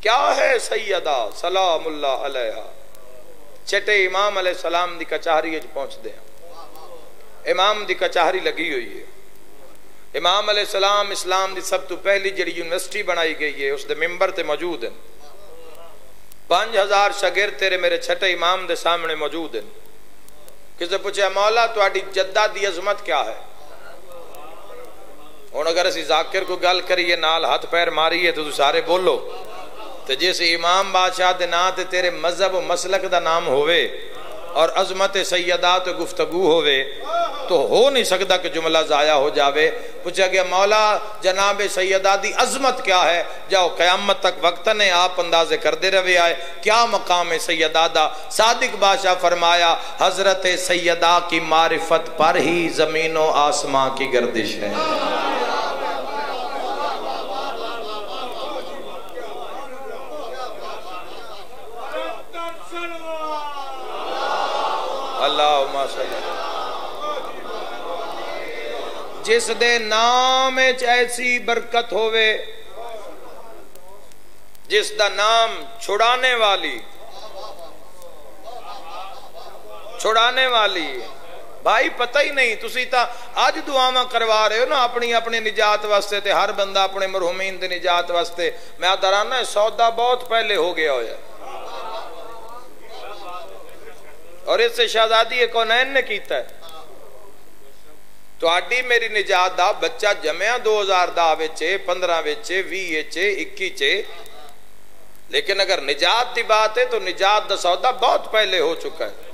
کیا ہے سیدہ سلام اللہ علیہا چھٹے امام علیہ السلام دی کچہری وچ پہنچ دے امام دی کچہری لگی ہوئی ہے امام علیہ السلام اسلام دی سب تو پہلی جڑی یونیورسٹی بنائی گئی ہے اس دے ممبر تے موجود ہیں 5000 شاگرد تیرے میرے چھٹے امام دے سامنے موجود ہیں کسے پوچھے مولا تواڈی جدہ دی عظمت کیا ہے ہن اگر اسی ذاکر کو گل کریے نال ہاتھ پیر ماریے تو سارے بولو تو جس امام بادشاہ دے نام تے تیرے مذہب و مسلک دا نام ہوئے اور عظمت سیدہ تو گفتگو ہوئے تو ہو نہیں سکتا کہ جملہ ضائع ہو جاوے پوچھا گیا مولا جناب سیدہ دی عظمت کیا ہے جاؤ قیامت تک وقتاً آپ اندازے کر دے روے آئے کیا مقام سیدہ دا صادق بادشاہ فرمایا حضرت سیدہ کی معرفت پر ہی زمین و آسمان کی گردش ہے اللہم صلی جس دے نام ایسی برکت ہوئے جس دا نام چھڑانے والی بھائی پتہ ہی نہیں تسی تا آج دعاواں کروا رہے ہو نا اپنی نجات واسطے تے ہر بندہ اپنے مرحومین دے نجات واسطے میں آدھرانا سودا بہت پہلے ہو گیا ہویا اور اس سے شہزادی کونین نے کیتا ہے تو آڈی میری نجات دا بچہ جمعہ 2000 دا وچے 15 وچے 20 وچے 21 لیکن اگر نجات دی بات ہے تو نجات دا سودا بہت پہلے ہو چکا ہے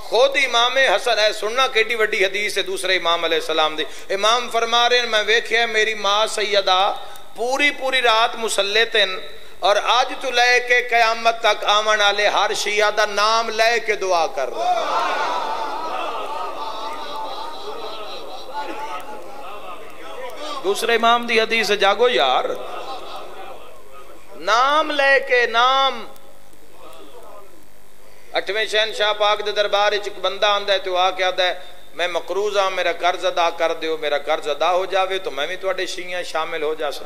خود امام حسن ہے سننا کیٹی وڈی حدیث ہے دوسرے امام علیہ السلام دی امام فرما رہے ہیں میں ویکھیا میری ماں سیدہ پوری رات مسلے تن اور آج تو لے کے قیامت تک آمن آلے ہر شیعہ دا نام لے کے دعا کر رہا دوسرے امام دی حدیث جاگو یار، نام لے کے نام. 8ویں شہنشاہ پاک دے دربار وچ ایک بندہ آندا ہے تو آ کے آندا ہے میں مقروض ہاں، میرا قرض ادا کر دیو. میرا قرض ادا ہو جاوے تو میں بھی تواڈے شیعہ شامل ہو جاسا.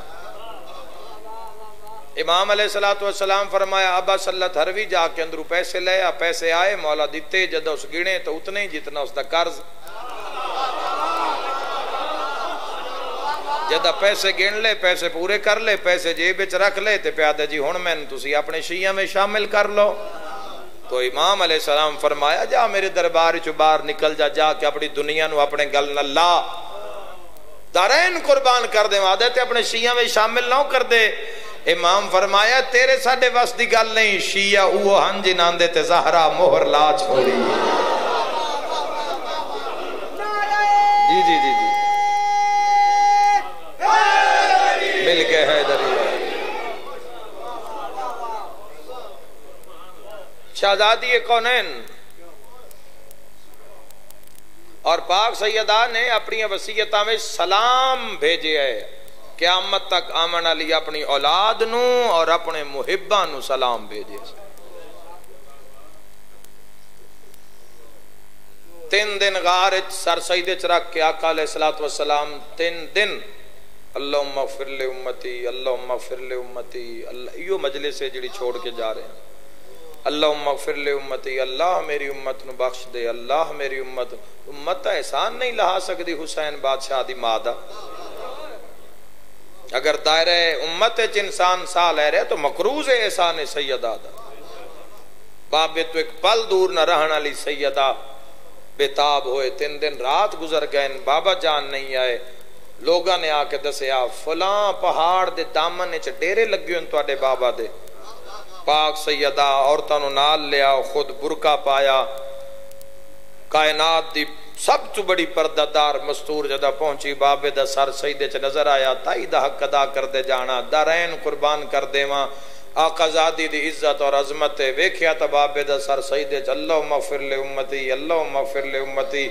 امام علیہ السلام فرمایا ابا صلت ہروی جا کے اندروں پیسے لے آ. پیسے آئے، مولا دیتے، جدہ اس گنے تو اتنے ہی جتنا اس دا قرض. جدہ پیسے گن لے، پیسے پورے کر لے، پیسے جیب وچ رکھ لے تے پیادے جی ہن میں تسی اپنے شیعہ میں شامل کر لو. تو امام علیہ السلام فرمایا جا میرے دربار چ باہر نکل جا، جا کے اپنی دنیا نو اپنے گل نہ لا، دارین قربان کر دے، وعدے تے اپنے شیعہ میں شامل نہ کر دے. امام فرمایا تیرے ساڈے وس دی گل نہیں، شیعہ اوہ ہن جنہاں دے تے زہرا مہر لا چھوڑی. جی جی جی جی مل کے حیدری شہزادی کونین اور پاک سیدہ نے اپنی وصیتاں میں سلام بھیجے ہے قیامت تک آمن علی اپنی اولاد نو اور اپنے محباں نو سلام بھیجے. 3 دن غار سر سجدے چ رکھ کے آقا علیہ السلام 3 دن اللہم اغفر لے امتی، اللہم اغفر لے امتی، یہ مجلس ہے جڑی چھوڑ کے جا رہے ہیں. اللہم اغفر لے امتی، اللہ میری امت نو بخش دے، اللہ میری امت احسان نہیں لہا سکتی حسین بادشاہ دی مادہ. اگر دائرہ امت انسان سا لے رہے تو مقروض احسان سیدہ دا. بابے تو ایک پل دور نہ رہنا لی سیدہ بےتاب ہوئے. 3 دن رات گزر گئے، بابا جان نہیں آئے. لوگاں نے آ کے دسیا فلاں پہاڑ دے دامن چ ڈیرے لگے ہیں تواڈے بابا دے. پاک سیدہ عورتاں نو نال لیا، خود برقع پایا. کائنات دی سب تو بڑی پردہ دار مستور جدہ پہنچی، بابے دا سر سجدے چ نظر آیا. تائی دا حق ادا کر دے جانا، دارین قربان کر دے ماں. آقا زادی دی عزت اور عظمت ویکھیا تا بابے دا سر سجدے چ اللہم اغفر لے امتی، اللہم اغفر لے امتی،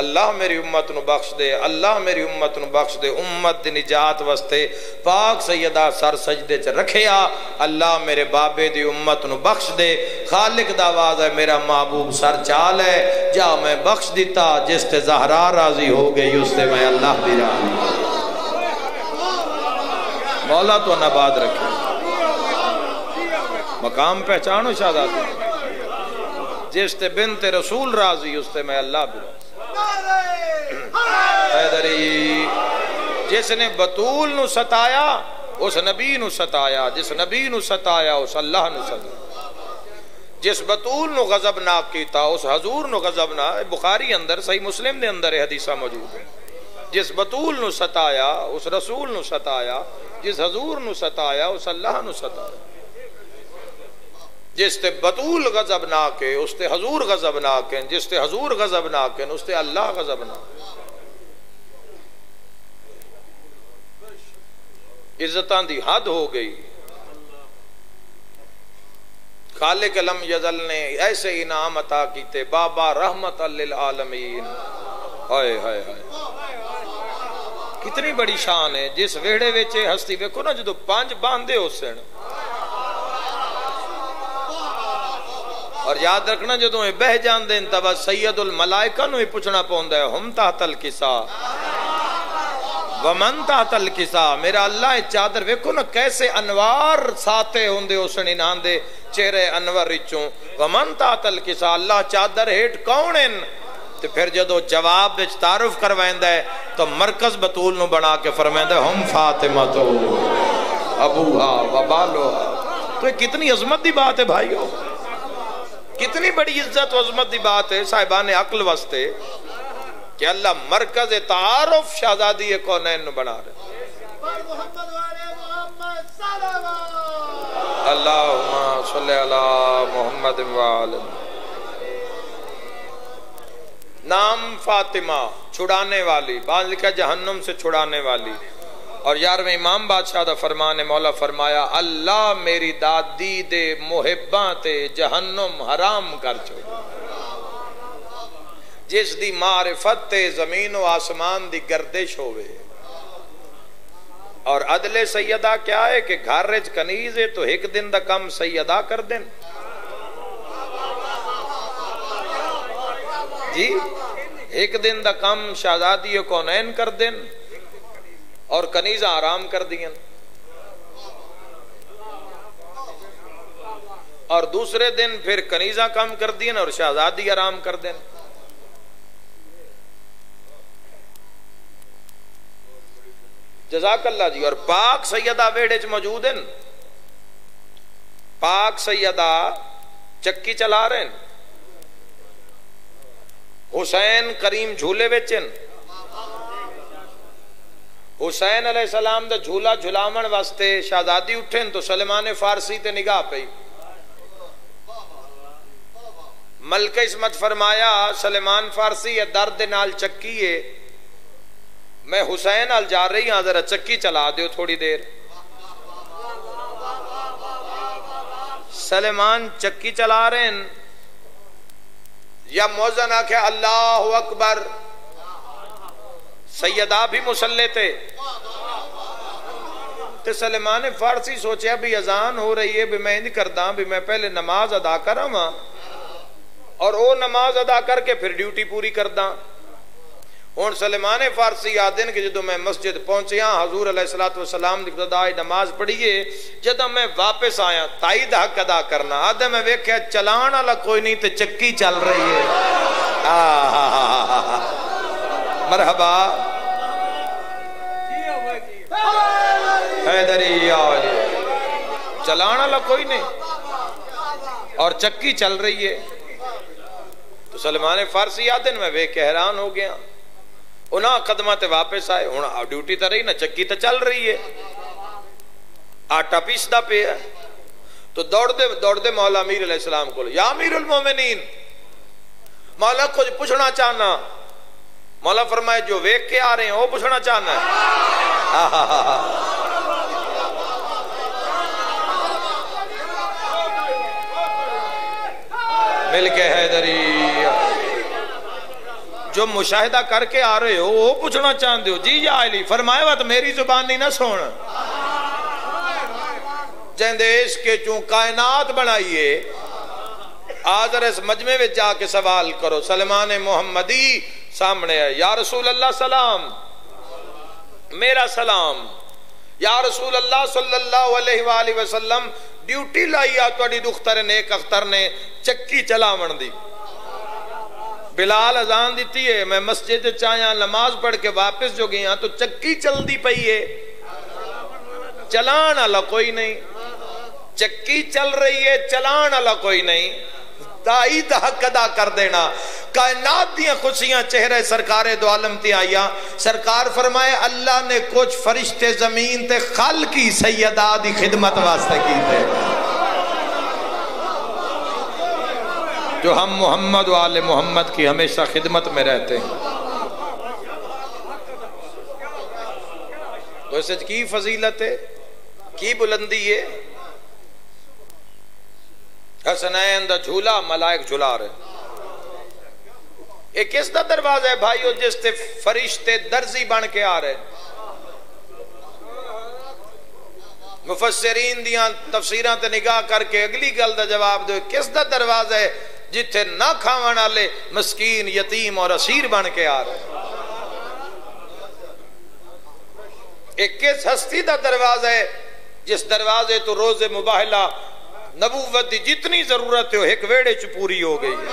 اللہ میری امت نو بخش دے، اللہ میری امت نو بخش دے. امت دی نجات واسطے پاک سیدہ سر سجدے چ رکھیا، اللہ میرے بابے دی امت نو بخش دے. خالق دا آواز ہے میرا محبوب سر چال ہے، جا میں بخش دیتا، جس تے زہرا راضی ہو گئی اس تے میں اللہ بھی راضی. مولا تو نباد رکھے. مقام پہچانو شہزادی، جس تے بنت رسول راضی اس تے میں اللہ بھی راضی. حیدری جس نے بطول نو ستایا اس نبی نو ستایا، جس نبی نو ستایا اس اللہ نو ستایا. جس بطول نو غضب نہ کیتا اس حضور نو غضب نہ. بخاری اندر صحیح مسلم دے اندر حدیثہ موجود ہے. جس بطول نو ستایا اس رسول نو ستایا، جس حضور نو ستایا اس اللہ نو ستایا. جس تے بطول غضب نہ کے اس تے حضور غضب نہ کے، جس تے حضور غضب نہ کے اس تے اللہ غضب نہ. عزتاں دی حد ہو گئی. خالق لم یزل نے ایسے انعام عطا کیتے، بابا رحمت للعالمین. ہائے ہائے ہائے کتنی بڑی شان ہے. جس ویڑے ویچے ہستی ویکھو نا جدو 5 باندھے ہو سن، اور یاد رکھنا جدو بہ جان دیں تب سید الملائکہ نو ہی پوچھنا پوندا ہے ہم تحت الکسا ومن تحت الکسا. میرا اللہ چادر ویکھو نا کیسے انوار ساتے ہوندے اسن انہاں دے چہرے انور وچوں. ومن تحت الکسا، اللہ چادر ہیٹ کون ہیں؟ تو پھر جدو جواب وچ تعارف کروائندا ہے تو مرکز بطول نو بنا کے فرمائندا ہے ہم فاطمہ تو ابوہا وبالوہا. تو یہ کتنی عظمت دی بات ہے بھائیو، کتنی بڑی عزت و عظمت دی بات ہے صاحبان عقل واسطے کہ اللہ مرکز تعارف شہزادی کونین نو بنا رہے. اللہم صلی علی محمد وآلہ. نام فاطمہ چھڑانے والی، بعض لکھا جہنم سے چھڑانے والی. اور 11ویں امام بادشاہ دا فرمان مولا فرمایا اللہ میری دادی دے محباں تے جہنم حرام کر چھوڑ. جس دی معرفت تے زمین و آسمان دی گردش ہوئے، اور عدل سیدہ کیا ہے کہ گھر وچ کنیز ہے تو ایک دن دا کم سیدہ کر دین جی، ایک دن دا کم شہزادی کونین کر دین اور کنیزہ آرام کر دین، اور دوسرے دن پھر کنیزہ کم کر دین اور شہزادی آرام کر دین۔ جزاک اللہ جی۔ اور پاک سیدہ ویڑے چ موجود ہیں، پاک سیدہ چکی چلا رہے ہیں، حسین کریم جھولے وچن، حسین علیہ السلام دا جھولا جھلامن واسطے شہزادی اٹھن تو سلمان فارسی تے نگاہ پئی، ملکہ عصمت فرمایا سلمان فارسی یہ درد نال چکی ہے، میں حسین ال جا رہی ہاں، ذرا چکی چلا دیو تھوڑی دیر۔ سلمان چکی چلا رہے ہیں، یا موذن آکھے اللہ اکبر، سیدہ بھی مسلح تھے، تو سلمان فارسی سوچے بھی اذان ہو رہی ہے، بھی میں نہیں کردہ، بھی میں پہلے نماز ادا کرا ہاں اور وہ نماز ادا کر کے پھر ڈیوٹی پوری کردہ۔ ہون سلمان فارسی آدن کہ جدو میں مسجد پہنچیا حضور علیہ السلام دی ابتدائی نماز پڑھیے، جدو میں واپس آیا تائید حق ادا کرنا، آدھے میں ویکھیا چلان والا کوئی نہیں تے چکی چل رہی ہے۔ مرحبا حیدری آلی، چلان والا کوئی نہیں اور چکی چل رہی ہے۔ تو سلمان فارسی آدن میں ویکھ کے حیران ہو گیا، انہاں قدمات واپس آئے، انہاں ڈیوٹی تا رہی نا، چکی تا چل رہی ہے، آٹا پیسدا پہ ہے، تو دوڑ دے مولا امیر علیہ السلام کو، یا امیر المومنین، مولا کچھ پوچھنا چاہنا۔ مولا فرمائے جو ویک کے آ رہے ہیں وہ پوچھنا چاہنا ہے۔ مل کے حیدری، جو مشاہدہ کر کے آ رہے ہو وہ پوچھنا چاہتے ہو، جی یا علی، فرمائے وقت میری زبان نہیں نہ سونا، جہندے اس کے چون کائنات بنائیے، آذر اس مجمع میں جا کے سوال کرو۔ سلمان محمدی سامنے ہے، یا رسول اللہ سلام، میرا سلام، یا رسول اللہ صلی اللہ علیہ وآلہ وسلم، ڈیوٹی لائی آتوڑی دختر نیک اختر نے چکی چلا من دی، بلال اذان دیتی ہے، میں مسجد چاہیاں نماز پڑھ کے واپس جو گیا تو چکی چل دی پئی ہے، چلان اللہ کوئی نہیں، چکی چل رہی ہے، چلان اللہ کوئی نہیں، تائید حق ادا کر دینا۔ کائنات دیاں خوشیاں چہرے سرکار دو عالم تی آیا، سرکار فرمائے اللہ نے کچھ فرشتے زمین تے خل کی سیدہ دی خدمت واسطے کی تھے، جو ہم محمد و آل محمد کی ہمیشہ خدمت میں رہتے ہیں۔ تو اسے کی فضیلت ہے، کی بلندی ہے، حسنین دا جھولا ملائک جھلا رہے۔ ایک کس دا دروازہ ہے بھائیو جس تے فرشتے درزی بن کے آ رہے، مفسرین دیاں تفسیران تے نگاہ کر کے اگلی گل دا جواب دو، کس دا دروازہ ہے جتھے نہ کھاون والے مسکین یتیم اور اسیر بن کے آ رہے۔ ایک کس ہستی دا دروازہ ہے جس دروازے تو روز مباہلہ نبوت دی جتنی ضرورت ہے ایک ویڑے چ پوری ہو گئی ہے۔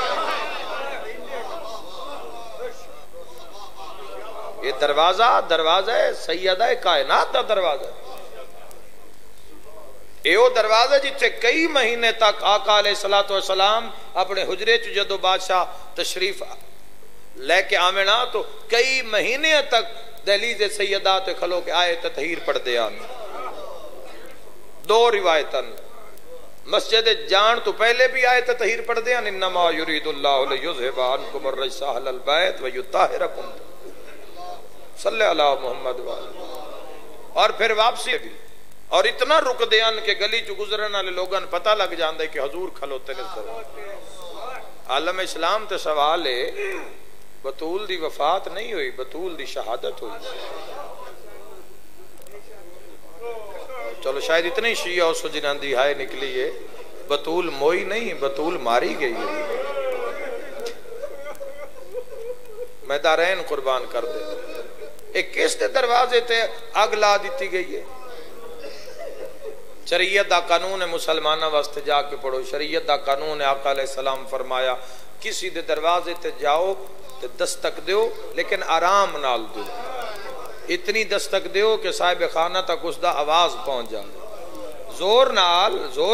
یہ دروازہ ہے سیدہ کائنات دا دروازہ ہے، یہ دروازہ جتھے کئی مہینے تک آقا علیہ السلام اپنے حجرے چ جدو بادشاہ تشریف لے کے آمنا تو کئی مہینے تک دہلیز سیدات کھلو کے آئے تطہیر پڑھ دے آنے۔ دو روایتاً مسجد جان تو پہلے بھی آئے تطہیر پڑھ دے آنے، انما یرید اللہ لیذھب عنکم الرجس اہل البیت ویطہرکم، صلی اللہ محمد وآلہ، اور پھر واپسی بھی، اور اتنا رک دیان کہ گلی چو گزرنا لے لوگان پتہ لگ جاندے کہ حضور کھلوتے نظر۔ عالم اسلام تے سوال ہے، بطول دی وفات نہیں ہوئی، بطول دی شہادت ہوئی۔ چلو شاید اتنی شیعہ اس جنہاں دی ہائے نکلی ہے، بطول موئی نہیں، بطول ماری گئی ہے۔ میں دارین قربان کر دے، ایک کس دے دروازے تے اگ لا دیتی گئی ہے؟ شریعت دا قانون ہے، مسلمانہ واسطے جا کے پڑھو، شریعت دا قانون ہے، آقا علیہ السلام فرمایا کسی دے دروازے تے جاؤ تے دستک دیو لیکن آرام نال دیو، اتنی دستک دیو کہ صاحب خانہ تک اس دا آواز پہنچ جائے، زور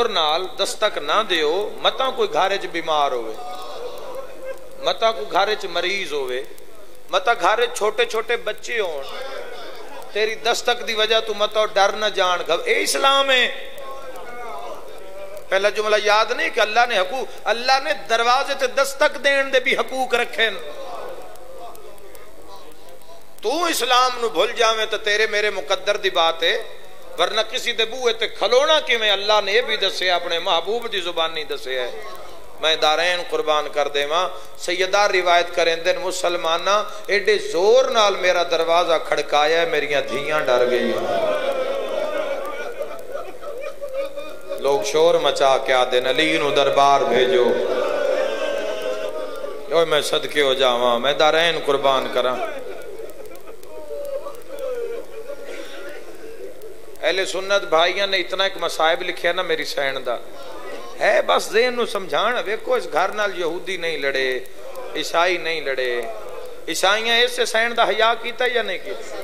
نال دستک نہ دیو، متا کوئی گھارے چ بیمار ہوئے، متا کوئی گھارے چ مریض ہوئے، متا گھارے چھوٹے چھوٹے بچے ہون، تیری دستک دی وجہ تو متا ڈر نہ جان گھو، اے اسلام ہے۔ پہلا جملہ یاد نہیں کہ اللہ نے حقوق، اللہ نے دروازے تے دستک دین دے بھی حقوق رکھے، تو اسلام نو بھول جاویں تو تیرے میرے مقدر دی بات ہے، ورنہ کسی دے بوئے تے کھلونا کی میں اللہ نے یہ بھی دسے اپنے محبوب دی زبانی دسے ہے۔ میں دارین قربان کر دے ماں سیدہ روایت کریں دن مسلمانہ ایڈے زور نال میرا دروازہ کھڑکایا ہے، میریاں دھیاں ڈر گئی، لوگ شور مچا کے آدھے علی نو دربار بھیجو، یو میں صدقے ہو جاواں، میں دارین قربان کراں۔ اہل سنت بھائیاں نے اتنا ایک مصائب لکھیا نا میری سین دا ہے، بس ذہن نو سمجھان، ویکو اس گھر نال یہودی نہیں لڑے، عیسائی نہیں لڑے، عیسائیاں اس سے سین دا حیا کیتا یا نہیں کیتا؟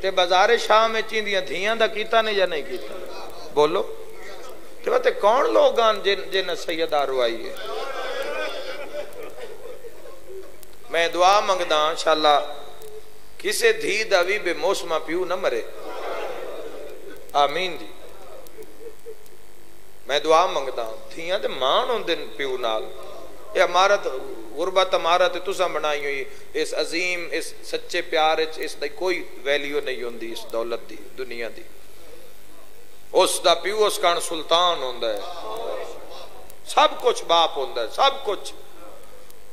تے بازار شام میں چیندیاں دھیاں دا کیتا نہیں یا نہیں کیتا؟ بولو کہ وہ تے کون لوگان جن سیدہ روائی ہے؟ میں دعا منگدا انشاءاللہ کسے دھی دا بھی بے موسمہ پیو نہ مرے، آمین جی۔ میں دعا منگتا ہوں دھیاں دے مان ہوں دن پیو نال، یہ امارت غربت امارت تساں بنائی ہوئی، اس عظیم اس سچے پیار اس دا کوئی ویلیو نہیں ہوندی، اس دولت دی دنیا دی، اس دا پیو اس کان سلطان ہوندہ ہے، سب کچھ باپ ہوندہ ہے، سب کچھ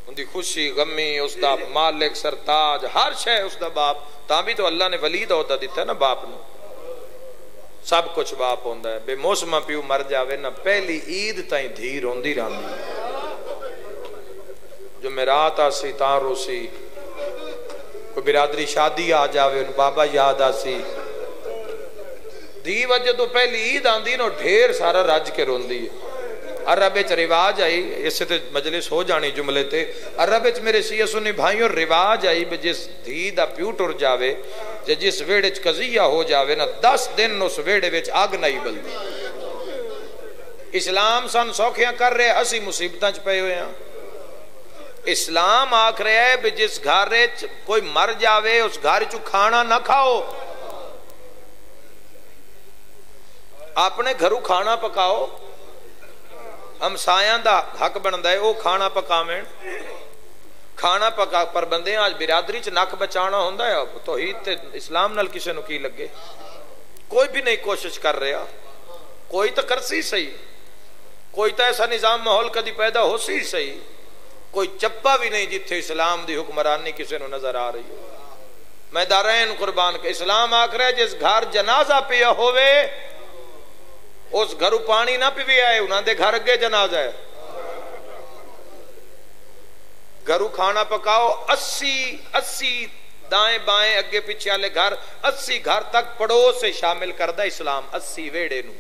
اندی خوشی غمی اس دا مالک سرتاج ہر شے اس دا باپ، تاں بھی تو اللہ نے ولی دا ہوتا دیتا ہے نا باپ نے، سب کچھ باپ ہوندہ ہے۔ بے موسمہ پیو مر جاوے نا پہلی عید تائیں دھیر ہوندی راندی، جو میرات آسی تاں روسی، کوئی برادری شادی آ جاوے ان بابا یاد آسی، دی وجہ تو پہلی عید آندی نو ڈھیر سارا رج کے روندی ہے۔ عرب اچ رواج آئی، اس سے مجلس ہو جانی جملے تے، عرب اچ میرے سیہ سنی بھائیوں رواج آئی جس دھی دا پیو ٹر جاوے، جس ویڑے چ قضیہ ہو جاوے نا 10 دن اس ویڑے وچ آگ نہیں بلدی۔ اسلام سن سوکھیاں کر رہے، اسی مصیبتاں چ پے ہوئے ہیں۔ اسلام آکھ رہے ہے جس گھر چ کوئی مر جاوے اس گھر چ کھانا نہ کھاؤ، اپنے گھروں کھانا پکاؤ، ہم سایاں دا حق بندا ہے او کھانا پکاویں، کھانا پکا پر بندے آج برادری چ نک بچانا ہوندا ہے، توحید تے اسلام نال کسے نو کی لگے؟ کوئی بھی نہیں کوشش کر رہا، کوئی تو کرسی صحیح، کوئی تو ایسا نظام ماحول کدی پیدا ہو سی صحیح، کوئی چپا بھی نہیں جتھے اسلام دی حکمرانی کسے نو نظر آ رہی ہو۔ میں دارین قربان کے اسلام آکھ رہا ہے جس گھر جنازہ پیا ہوئے اس گھروں پانی نہ پیوے آئے، انہاں دے گھر اگے جنازہ ہے، گھروں کھانا پکاؤ، 80 دائیں بائیں اگے پیچھے والے گھر 80 گھر تک پڑوس سے شامل کردہ اسلام، 80 ویڑے نو۔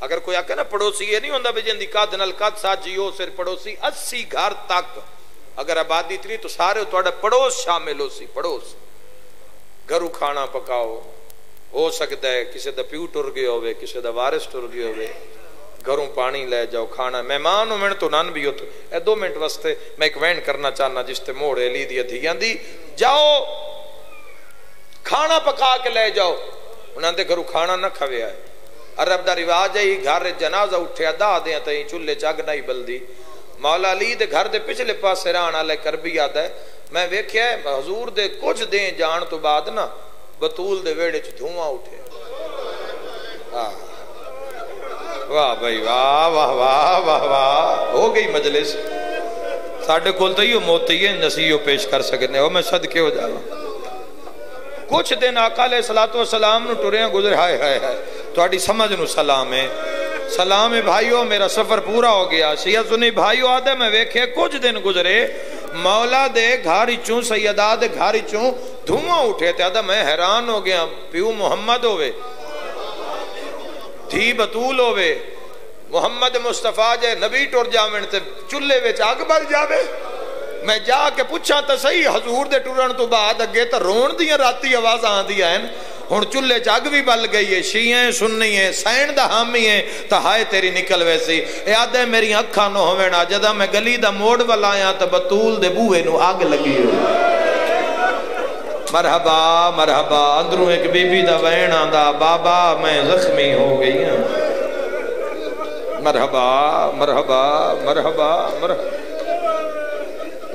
اگر کوئی آکے نا پڑوسی یہ نہیں ہوندہ بجن دی قد نل قد ساجیو سر پڑوسی، 80 گھر تک اگر آبادی اتنی تو سارے توڑا پڑوس شامل ہو سی، پڑوس گھروں کھانا پکاؤ، ہو سکتا ہے کسی دا پیو ٹر گئے ہوئے، کسی دا وارث ٹر گئے ہوئے، گھروں پانی لے جاؤ، کھانا مہمان ہو، میں تو نان بھی ہوتا ہے 2 منٹ واسطے میں ایک وین کرنا چاہنا جس تے موڑے لی دیا دھیاں دی، جاؤ کھانا پکا کے لے جاؤ، انہاں دے گھروں کھانا نہ کھوے آئے۔ عرب دا رواج ہے گھر جنازہ اٹھے ادا دیاں تائیں چولے چاگ نہیں بلدی، مولا علی دے گھر دے پچھلے پاس رانا لے کربی یاد ہے، میں ویکھیا ہے حضور دے کچھ دیں جان تو بعد نا بطول دے ویڑے چ دھواں اٹھے۔ واہ بھائی واہ واہ واہ واہ واہ، ہو گئی مجلس ساڑھے کول تو یہ موتی ہے نسیو پیش کر سکنے ہو، میں صدقے ہو جاؤں۔ کچھ دن آقا علیہ السلام نو ٹریاں گزرے ہائے ہائے ہائے تھوڑی سمجھ نو سلام ہے بھائیو میرا سفر پورا ہو گیا سید سنی بھائیو آدھے میں ویکھے کچھ دن گزرے مولا دے گھاری چوں سیدہ دے گھاری چوں دھواں اٹھے تے آدھا میں حیران ہو گیا پیو محمد ہوئے دھی بطول ہوئے محمد مصطفیٰ جے نبی ٹور جاویں تے چلے وچ اگ بل جاوے میں جا کے پوچھا تو صحیح حضور دے ٹرن تو بعد اگے تو رون دیاں راتی آواز آندی ہیں ہن چلے چگ بھی بل گئی ہے شیعہ سنی ہے سین دا حامی ہے تو ہائے تیری نکل ویسی اے آدھے میری اکھاں نو ہوویں نا جدا میں گلی دا موڑ والا آیا تو بطول دے بوہے نو آگ لگی ہو مرحبا مرحبا اندروں ایک بی بی دا وین آندا بابا میں زخمی ہو گئی ہوں مرحبا مرحبا مرحبا مرحبا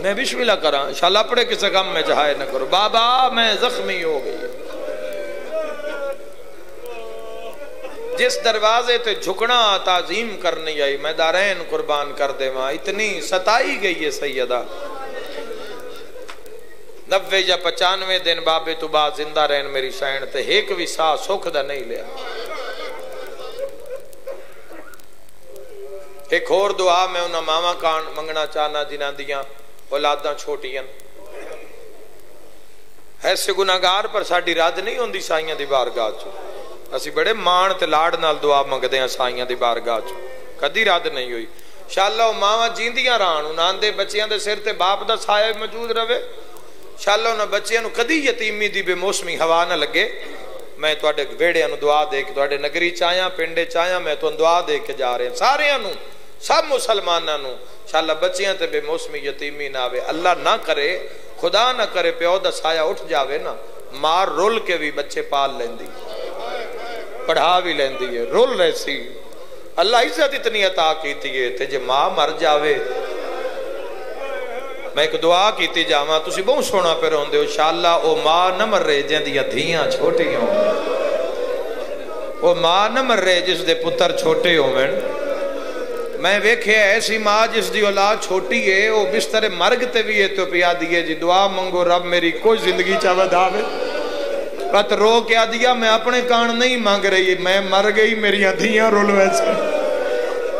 میں بسم اللہ کراں انشاءاللہ پڑے کسے غم میں جہائے نہ کرو بابا میں زخمی ہو گئی جس دروازے تے جھکنا تعظیم کرنی آئی میں دارین قربان کر دے وہاں اتنی ستائی گئی ہے سیدہ 90 یا 95 دن بابے تو بعد زندہ رہن میری سین تے ایک بھی سا سکھ دا نہیں لیا ایک اور دعا میں انہاں ماما کان منگنا چاہنا جنہاں دیاں اولاداں چھوٹیاں ایسے گناہگار پر ساڑی رد نہیں ہوندی سائیاں دی بارگاہ چو اسی بڑے مان تے لاڑ نال دعا منگ دیاں سائیاں دی بارگاہ چو کدی رد نہیں ہوئی انشاءاللہ وہ ماما جیندیاں رہن انہاں دے بچیاں دے سر تے باپ دا سایہ موجود رہے انشاءاللہ انہاں بچیاں نو کدی یتیمی دی بے موسمی ہوا نہ لگے میں تواڈے ویڑیاں نو دعا دے کے تواڈے نگری چاہیاں پنڈے چاہیاں میں تو دعا دے کے جا رہے ہیں سارے نو سب مسلماناں نو انشاءاللہ بچیاں تے بے موسمی یتیمی نہ آوے اللہ نہ کرے خدا نہ کرے پیو دا سایہ اٹھ جاوے نا مار رول کے بھی بچے پال لیندی پڑھا بھی لیندی ہے رول رہسی اللہ عزت اتنی عطا کیتی ہے تے جے ماں مر جاوے میں ایک دعا کیتی جاواں تسی بہت سونا پہ روندے ہو انشاءاللہ او ماں نہ مر رہے جیندیاں دھیاں چھوٹی ہوں او ماں نہ مر رہے جس دے پتر چھوٹے ہوویں میں ویکھے ایسی ماں جس دی اولاد چھوٹی ہے وہ بستر مرگ تے بھی ہے تو پیا دیئے جی دعا منگو رب میری کوئی زندگی چاہوہ دھاوے پت رو کیا دیا میں اپنے کان نہیں مانگ رہی میں مر گئی میری دھیاں رول ویسے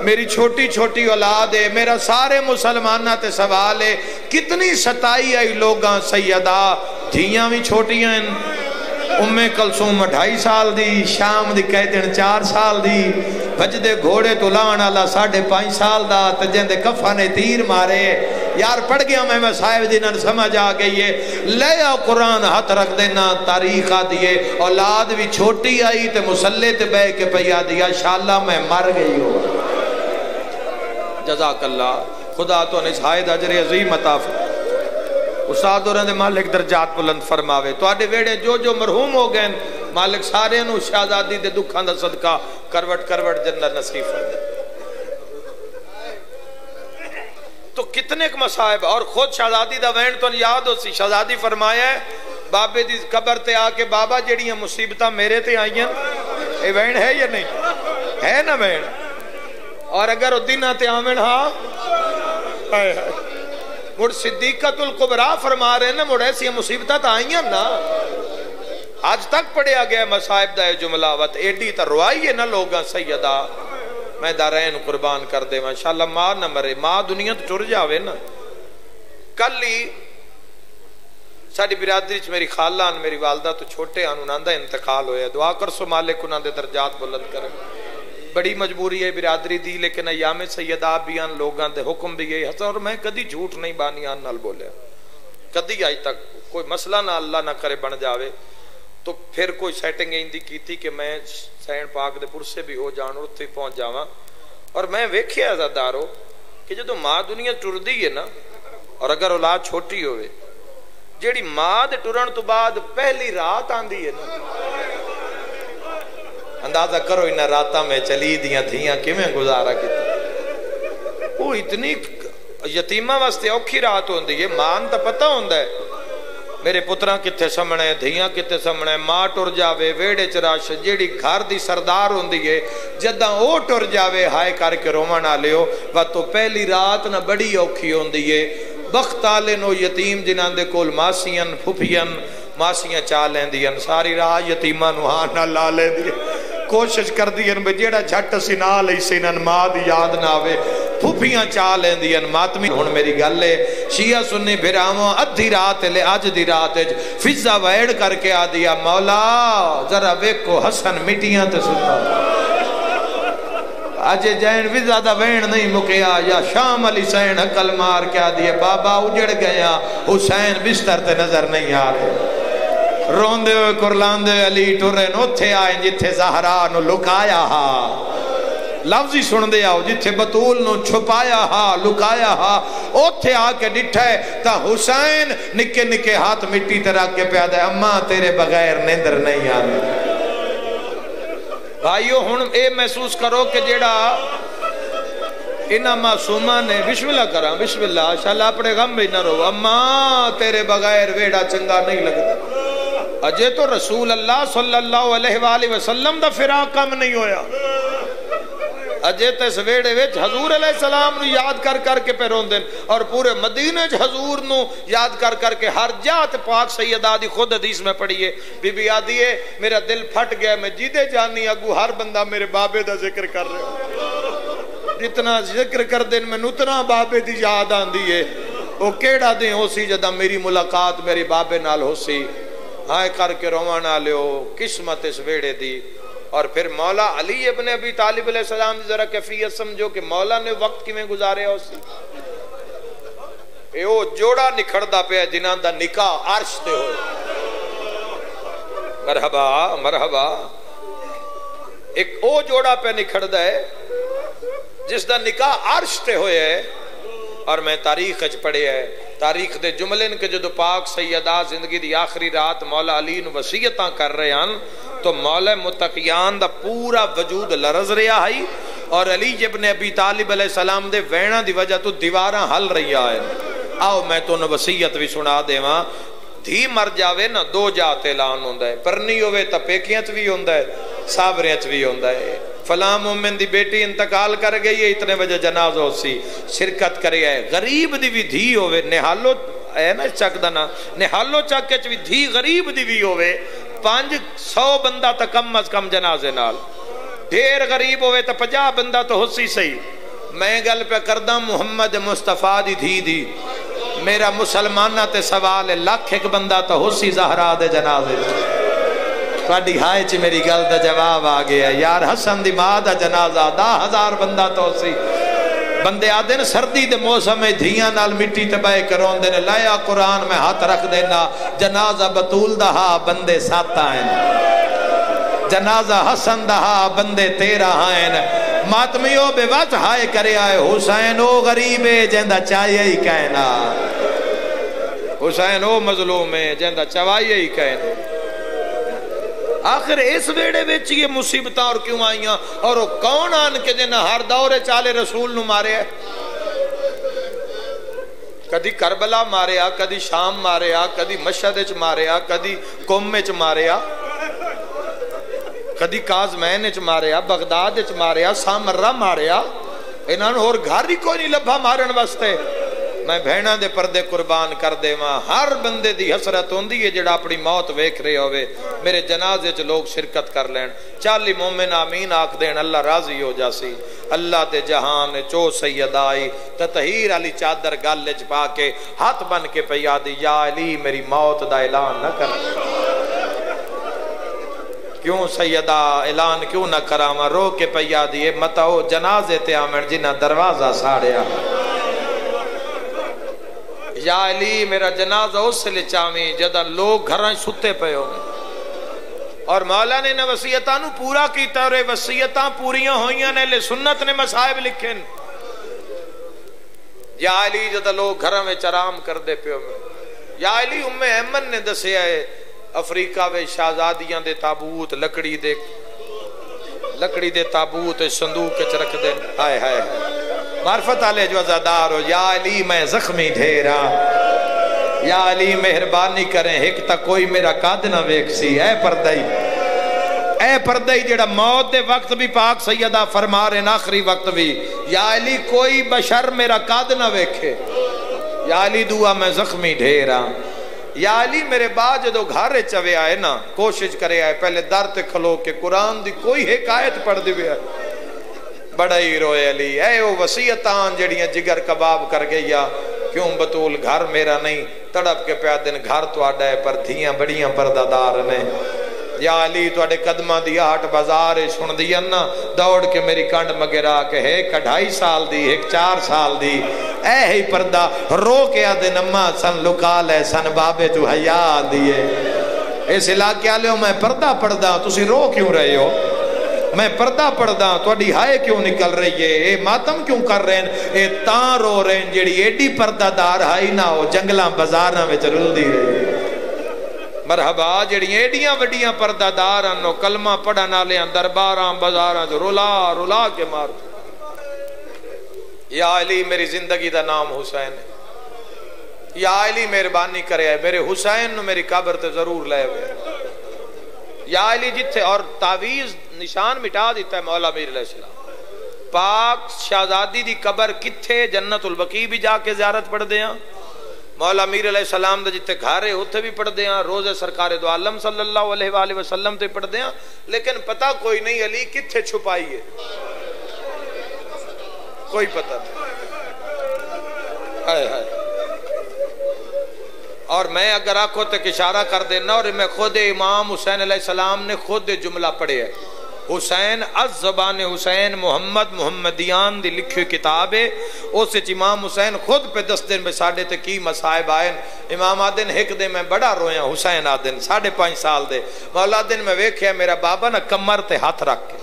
میری چھوٹی چھوٹی اولاد ہے میرا سارے مسلمانہ تے سوال ہے کتنی ستائی آئی لوگاں سیدہ دھیاں بھی چھوٹیاں ام کلثوم 2.5 سال دی شام دی قیدن 4 سال دی بجدے گھوڑے تو لان اللہ 5.5 سال دا تجندے کفا نے تیر مارے یار پڑھ گیا میں صاحب دینن سمجھ آ گئی ہے لیا قرآن ہاتھ رکھ دینا تاریخہ دیئے اولاد بھی چھوٹی آئی تے مسلح تے بے کے پیا دیا انشاءاللہ میں مر گئی ہو جزاک اللہ خدا تو انہیں شاہد اجر عظیم عطا استاد اور اندے مالک درجات بلند فرماوے تو آڈے ویڑے جو جو مرحوم ہو گئے مالک سارے انہوں شہزادی دے دکھاں دا صدقہ کروٹ کروٹ جنت نصیب فرمائے تو کتنے ایک مصائب اور خود شہزادی دا وین تو یاد ہو سی شہزادی فرمایا ہے بابے دی قبر تے آکے بابا جڑیاں مصیبتہ میرے تے آئیاں اے وین ہے یا نہیں ہے نا وین اور اگر وہ دن آتے آمین ہاں مڑ صدیقت القبرہ فرما رہے ہیں نا مڑ ایسی مصیبتہ تا آئیاں نا آج تک پڑھیا گیا مصائب دا جملاوت ایڈی تا روائی ہے نا لوگاں سیدہ میں دارین قربان کر دے انشاءاللہ ماں نہ مرے ماں دنیا تو ٹر جاوے نا کل ہی ساڑی برادری چ میری خالان میری والدہ تو چھوٹے آن انہاں دا انتقال ہویا دعا کر سو مالک انہاں دے درجات بلند کرے بڑی مجبوری ہے برادری دی لیکن ایام سیدہ بھی آن لوگاں دے حکم بھی گئی حسن اور میں کدی جھوٹ نہیں بانی آن نال بولے کدی آئی تک کوئی مسئلہ نہ اللہ نہ کرے بن جاوے تو پھر کوئی سیٹنگ ایندی کی تھی کہ میں سین پاک دے پرسے بھی ہو جان اور اتھے پہنچ جاواں اور میں ویکھے عزادارو کہ جو ماں دنیا ٹر دی ہے نا اور اگر اولاد چھوٹی ہوئے جیڑی ماں دے ٹرن تو بعد پہلی رات آن دی ہے نا اندازہ کرو انہا راتہ میں چلی دیاں تھیاں کیویں گزارا کیتا وہ اتنی یتیمہ واسطے اوکھی رات ہوندی ہے ماں تا پتہ ہوندہ ہے میرے پتران کتے سمنے دھیاں کتے سمنے ماں ٹر جاوے ویڑے چراش جیڑی گھر دی سردار ہوندی ہے جدہ او ٹر جاوے ہائے کر کے رومن آلیو و تو پہلی رات نہ بڑی اوکھی ہوندی ہے بخت آلے نو یتیم جنان دے کول ماسین پھپین ماسیاں چاہ لیندیاں ساری راہ یتیماں نو ہاں نہ لا لیندیاں کوشش کر دیاں بے جیڑا جھٹ سی نہ لئی سی نن ماں دی یاد نہ آوے پھوپیاں چاہ لیندیاں ماتمی ہن میری گل ہے شیعہ سنی بھراواں ادھی رات لے اج دی رات وچ فضا ویڑ کر کے آ دیا مولا ذرا ویکھو حسن مٹیاں تے ستا اجے جین بھی زیادہ وین نہیں مکیا یا شام علی حسین عقل مار کے آدھئے بابا اجڑ گیا حسین بستر تے نظر نہیں آ رہے روندے ہوئے کرلاندے علی ٹورے نوتھے آئیں جتھے زہرا نو لکایا ہا لفظی سن دے آؤ جتھے بطول نو چھپایا ہا لکایا ہا اوتھے آ کے ڈٹھے تا حسین نکے نکے ہاتھ مٹی تے رکھ کے پیادہ ہے اماں تیرے بغیر نیندر نہیں آ رہے بھائیو ہن اے محسوس کرو کہ جیڑا انہاں معصومہ نے بسم اللہ کرا بسم اللہ شاءاللہ اپنے غم بھی نہ رو اماں تیرے بغیر ویڑا چنگا نہیں لگتا اجے تو رسول اللہ صلی اللہ علیہ وآلہ وسلم دا فراق کم نہیں ہویا اجے تے اس ویڑے وچ حضور علیہ السلام نو یاد کر کر کے پیرون دن اور پورے مدینہ حضور نو یاد کر کر کے ہر جات پاک سیدہ دی خود حدیث میں پڑھیے بی بی آدھی ہے میرا دل پھٹ گیا میں جیدے جانی اگو ہر بندہ میرے بابے دا ذکر کر رہے ہو جتنا ذکر کر دن میں اتنا بابے دی یاد آن دیئے وہ کیڑا دیں ہو سی جدہ میری ملاقات میری بابے نال ہو سی ہائے کر کے روانا لیو قسمت اس ویڑے دی اور پھر مولا علی ابن ابی طالب علیہ السلام ذرا کیفیت سمجھو کہ مولا نے وقت کی میں گزارے ہو سی اے او جوڑا نکھڑ دا پہ جنہاں دا نکاح عرش تے ہوئے مرحبا مرحبا ایک او جوڑا پہ نکھڑ دا ہے جس دا نکاح عرش تے ہوئے ہے اور میں تاریخ اچ پڑھے ہے تاریخ دے جملن کے جدو پاک سیدہ زندگی دی آخری رات مولا علی نو وصیتاں کر رہے ہیں تو مولا متقیان دا پورا وجود لرز رہا ہے اور علی ابن ابی طالب علیہ السلام دے وینہ دی وجہ تو دیواراں ہل رہی ہے آؤ میں تو وصیت بھی سنا دے وہاں دھی مر جاوے نا دو جات اعلان ہوندہ ہے پرنی ہوئے تا پیکیاں چ بھی ہوندہ ہے صابریاں چ بھی ہوندہ ہے فلاں مومن دی بیٹی انتقال کر گئی ہے اتنے وجہ جنازہ ہو سی شرکت کرے ہے غریب دی بھی دھی ہوئے نحالو ہے نا چک دنا نحالو چک کے چ بھی دھی غریب دی بھی ہوئے 500 بندہ تا کم از کم جنازے نال ڈھیر غریب ہوئے تا 50 بندہ تو ہو سی صحیح میں گل پہ کردہ محمد مصطفیٰ دی دھی دی میرا مسلمانہ تے سوال ہے لاکھ ایک بندہ تو ہو سی زہرا دے جنازے تھوڑی ہائے چی میری گل دا جواب آگیا یار حسن دی ماں دا جنازہ 10,000 بندہ تو ہو سی بندے آدھن سردی دے موسم میں دھیاں نال مٹی تباہ کرون دینے لایا قرآن میں ہاتھ رکھ دینا جنازہ بطول دہا بندے ساتا ہیں جنازہ حسن دہا بندے تیرہ ہیں ماتمیوں بے وقت ہائے کرے آئے حسین او غریبے جیندہ چاہیے ہی کہنا حسین او مظلوم ہے جیندہ چاہیے ہی کہنا آخر اس ویڑے ویچ یہ مصیبتاں اور کیوں آئیاں اور وہ کون آن کے جنہ ہر دور چالے رسول نو مارے ہے کدی کربلا مارے آ کدی شام مارے آ کدی مشہد چ مارے آ کدی قوم چ مارے آ کدی کازمین چ مارے آ بغداد چ مارے آ سامرہ مارے آ انہاں اور گھر ہی کوئی نہیں لبھا مارن واسطے میں بہنہ دے پردے قربان کر دے وہاں ہر بندے دی حسرت ہوندی ہے جڑا اپنی موت ویکھ رہے ہوئے میرے جنازے چ لوگ شرکت کر لین 40 مومن آمین آکھ دین اللہ راضی ہو جاسی اللہ دے جہان چو سید آئی تطہیر علی چادر گل چ پا کے ہاتھ بن کے پیا دی یا علی میری موت دا اعلان نہ کر کیوں سیدہ اعلان کیوں نہ کراما رو کے پیا دیئے متاو جنازے تے آمن جنہ دروازہ ساڑیا یا علی میرا جنازہ اس سے لے چاہویں جدہ لوگ گھرائیں ستے پہ ہوں اور مولا نے نہ وصیتانو پورا کیتا اور وصیتاں پوریاں ہوئیاں نے لے سنت نے مصائب لکھن یا علی جدہ لوگ گھرائیں میں چرام کر دے پہ ہوں یا علی احمد نے دسے آئے افریقہ وے شہزادیاں دے تابوت لکڑی دے تابوت صندوق چ رکھ دے ہائے ہائے معرفت آلے جو ازادار ہو یا علی میں زخمی ڈھیرا یا علی مہربانی کریں ایک تا کوئی میرا قد نہ ویک سی اے پردائی جڑا موت دے وقت بھی پاک سیدہ فرما رہے آخری وقت بھی یا علی کوئی بشر میرا قد نہ ویکھے یا علی دعا میں زخمی ڈھیرا یا علی میرے بعد جدو گھر چوے آئے نا کوشش کرے آئے پہلے در تے کھلو کے قرآن دی کوئی حکایت پڑھ دی آئے بڑا ہی روئے علی اے وہ وصیتان جڑیاں جگر کباب کر گیا کیوں بطول گھر میرا نہیں تڑپ کے پیا دن گھر تو آڈا ہے پر دھیاں بڑیاں پردادار نے یا علی تو اڈے قدمہ دی آٹھ بازار سن دیا نا دوڑ کے میری کنڈ مگرا کہ ایک 2.5 سال دی ایک 4 سال دی اے ہی پردہ رو کے آدھے نمہ سن لکا لے سن بابے تو حیاء دیئے اس علاقے آلے ہو میں پردہ پڑھدا تسی رو کیوں رہے ہو میں پردہ پڑھدا توڑی ہائے کیوں نکل رہی ہے اے ماتم کیوں کر رہے ہیں اے تاں رو رہے ہیں جیڑی ایڈی پردہ دار ہائی نہ ہو جنگلاں بازاراں میں چرل دی رہے مرحبا جڑی ایڈیاں وڈیاں پردہ داراں کلمہ پڑھنا لے درباراں بازاراں جو رولا رولا کے مار یا علی میری زندگی دا نام حسین ہے یا علی مہربانی کرے ہے میرے حسین نو میری قبر تے ضرور لے ہوئے یا علی جتھے اور تعویز نشان مٹا دیتا ہے مولا میر علیہ السلام پاک شہزادی دی قبر کتھے جنت البقیع بھی جا کے زیارت پڑھ دیاں مولا میر علیہ السلام دا جتے گھارے ہوتے بھی پڑھ دیاں روزے سرکار دو عالم صلی اللہ علیہ وآلہ وسلم تے پڑھ دیاں لیکن پتہ کوئی نہیں علی کتھے چھپائی ہے کوئی پتہ نہیں اور میں اگر آنکھوں تک اشارہ کر دینا اور میں خود امام حسین علیہ السلام نے خود جملہ پڑھے ہے حسین از زبان حسین محمد محمدیان دی لکھی کتاب ہے اس امام حسین خود پہ 10 دن میں 3.5 کی مصائب آئے امام آدن ایک دن میں بڑا رویا حسین آدن 5.5 سال دے مولا آدن میں ویکھیا میرا بابا نا کمر تے ہاتھ رکھ کے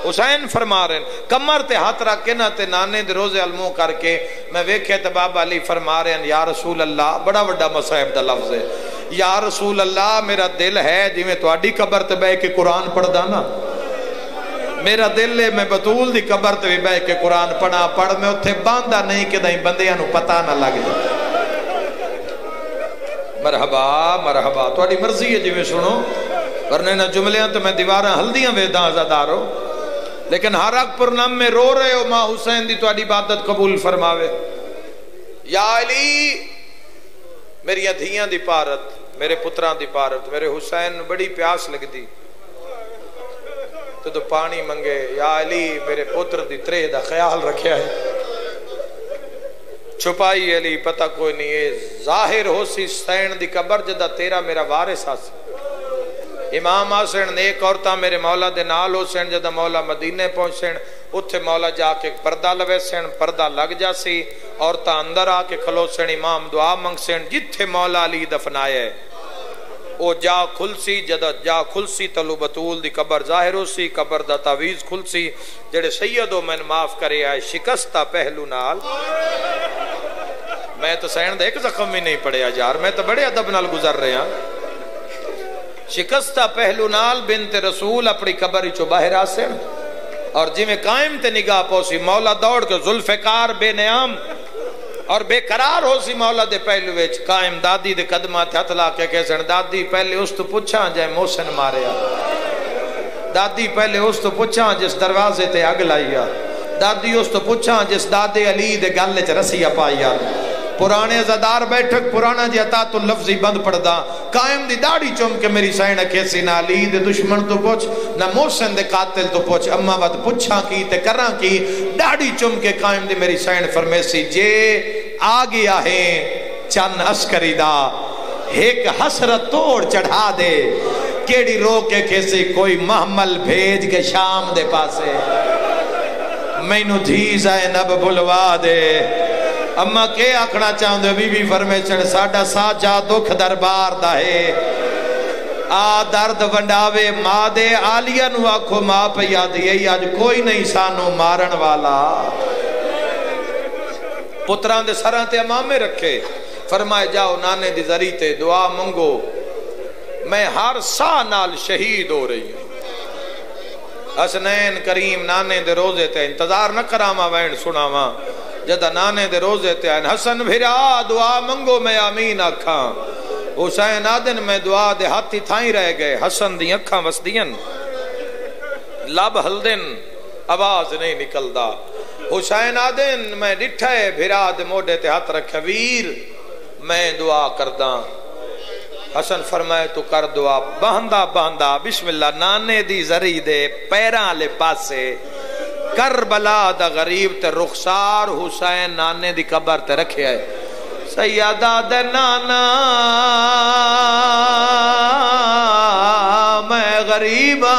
حسین فرما رہے ہیں کمر تے ہاتھ رکھ کے نا تے نانے دے روزے علموں کر کے میں ویکھیا تے بابا علی فرما رہے ہیں یا رسول اللہ بڑا بڑا مصائب دا لفظ ہے یا رسول اللہ میرا دل ہے جی میں تواڈی قبر تے بیٹھ کے قرآن پڑھدا نا میرا دل ہے میں بطول دی قبر تے بھی بیٹھ کے قرآن پڑھ میں اتھے باندھا نہیں کہ نہیں بندیاں نو پتہ نہ لگ جائے مرحبا مرحبا تواڈی مرضی ہے جی میں سنو ورنہ نہ جملیاں تو میں دیواراں ہلدیاں ویداں زدارو لیکن ہر اک پر نام میں رو رہے ہو ماں حسین دی تواڈی عبادت قبول فرماوے یا علی میری دھیاں دی پارت میرے پتران دی پارت میرے حسین بڑی پیاس لگ دی تو پانی منگے یا علی میرے پتر دی ترے دا خیال رکھیا ہے چھپائی علی پتہ کوئی نہیں ہے ظاہر ہو سی سین دی قبر جدہ تیرا میرا وارث آسی امام آسین نیک عورتاں میرے مولا دے نال ہو سین جدہ مولا مدینے پہنچ سین اتھے مولا جا کے پردہ لوے سین پردہ لگ جا سی عورتاں اندر آ کے کھلو سین امام دعا منگ سین جتھے مولا علی دفنائے ہے او جا کھلسی جدہ جا کھلسی تلو بطول دی قبر ظاہر ہو سی قبر دا تعویز کھلسی جڑے سیدو میں معاف کرے آئے شکستہ پہلو نال میں تو سین دے ایک زخم بھی نہیں پڑے یار میں تو بڑے ادب نال گزر رہے ہیں شکستہ پہلو نال بنت رسول اپنی قبر چو باہر آسن اور جی میں قائم تے نگاہ پوسی مولا دوڑ کے ذوالفقار بے نیام اور بے قرار ہو سی مولا دے پہلو ویچ قائم دادی دے قدمہ تھے ہتلا کے کہسن دادی پہلے اس تو پوچھا جائے محسن ماریا دادی پہلے اس تو پوچھا جس دروازے تے اگ لائیا دادی اس تو پوچھا جس دادے علی دے گلے چ رسیہ پائیا پرانے زدار بیٹھک پرانا جی عطا تو لفظی بند پڑھ دا قائم دی داڑی چم کے میری سائنہ کیسی نہ علی دے دشمن تو پوچھ نہ محسن دے قاتل تو پوچھ اما وقت پوچھا کی تے کراں کی داڑی چم کے قائم دی میری سائنہ فرمیسی جے آگیا ہے چند عسکری دا ایک حسرت توڑ چڑھا دے کیڑی رو کے کیسی کوئی محمل بھیج کے شام دے پاسے میں نو دھی زینب بلوا دے اما کے آکھنا چاہوں دے بی بی فرمیشن ساڑھا ساجا دکھ دربار دا ہے آ درد ونڈاوے ماں دے آلیہ نو آکھو ماں پہ یاد یہ آج کوئی نہیں سانو مارن والا پتران دے سران تے امامے رکھے فرمائے جاؤ نانے دی ذری تے دعا منگو میں ہر سا نال شہید ہو رہی ہوں حسنین کریم نانے دے روزے تے انتظار نہ کراما وین سناما جدہ نانے دے روزے تے آئین حسن بھرا دعا منگو میں آمین آکھاں حسین آدن میں دعا دے ہاتھی تھائیں رہ گئے حسن دی اکھاں وسدین لب ہلدن آواز نہیں نکل دا حسین آدن میں ڈٹھائے بھرا دے موڑے تے ہاتھ رکھے ویر میں دعا کرداں حسن فرمائے تو کر دعا بہندہ بہندہ بسم اللہ نانے دی زری دے پیراں لے پاسے کربلا دا غریب تے رخسار حسین نانے دی قبر تے رکھے آئے سیدہ دے نانا میں غریباں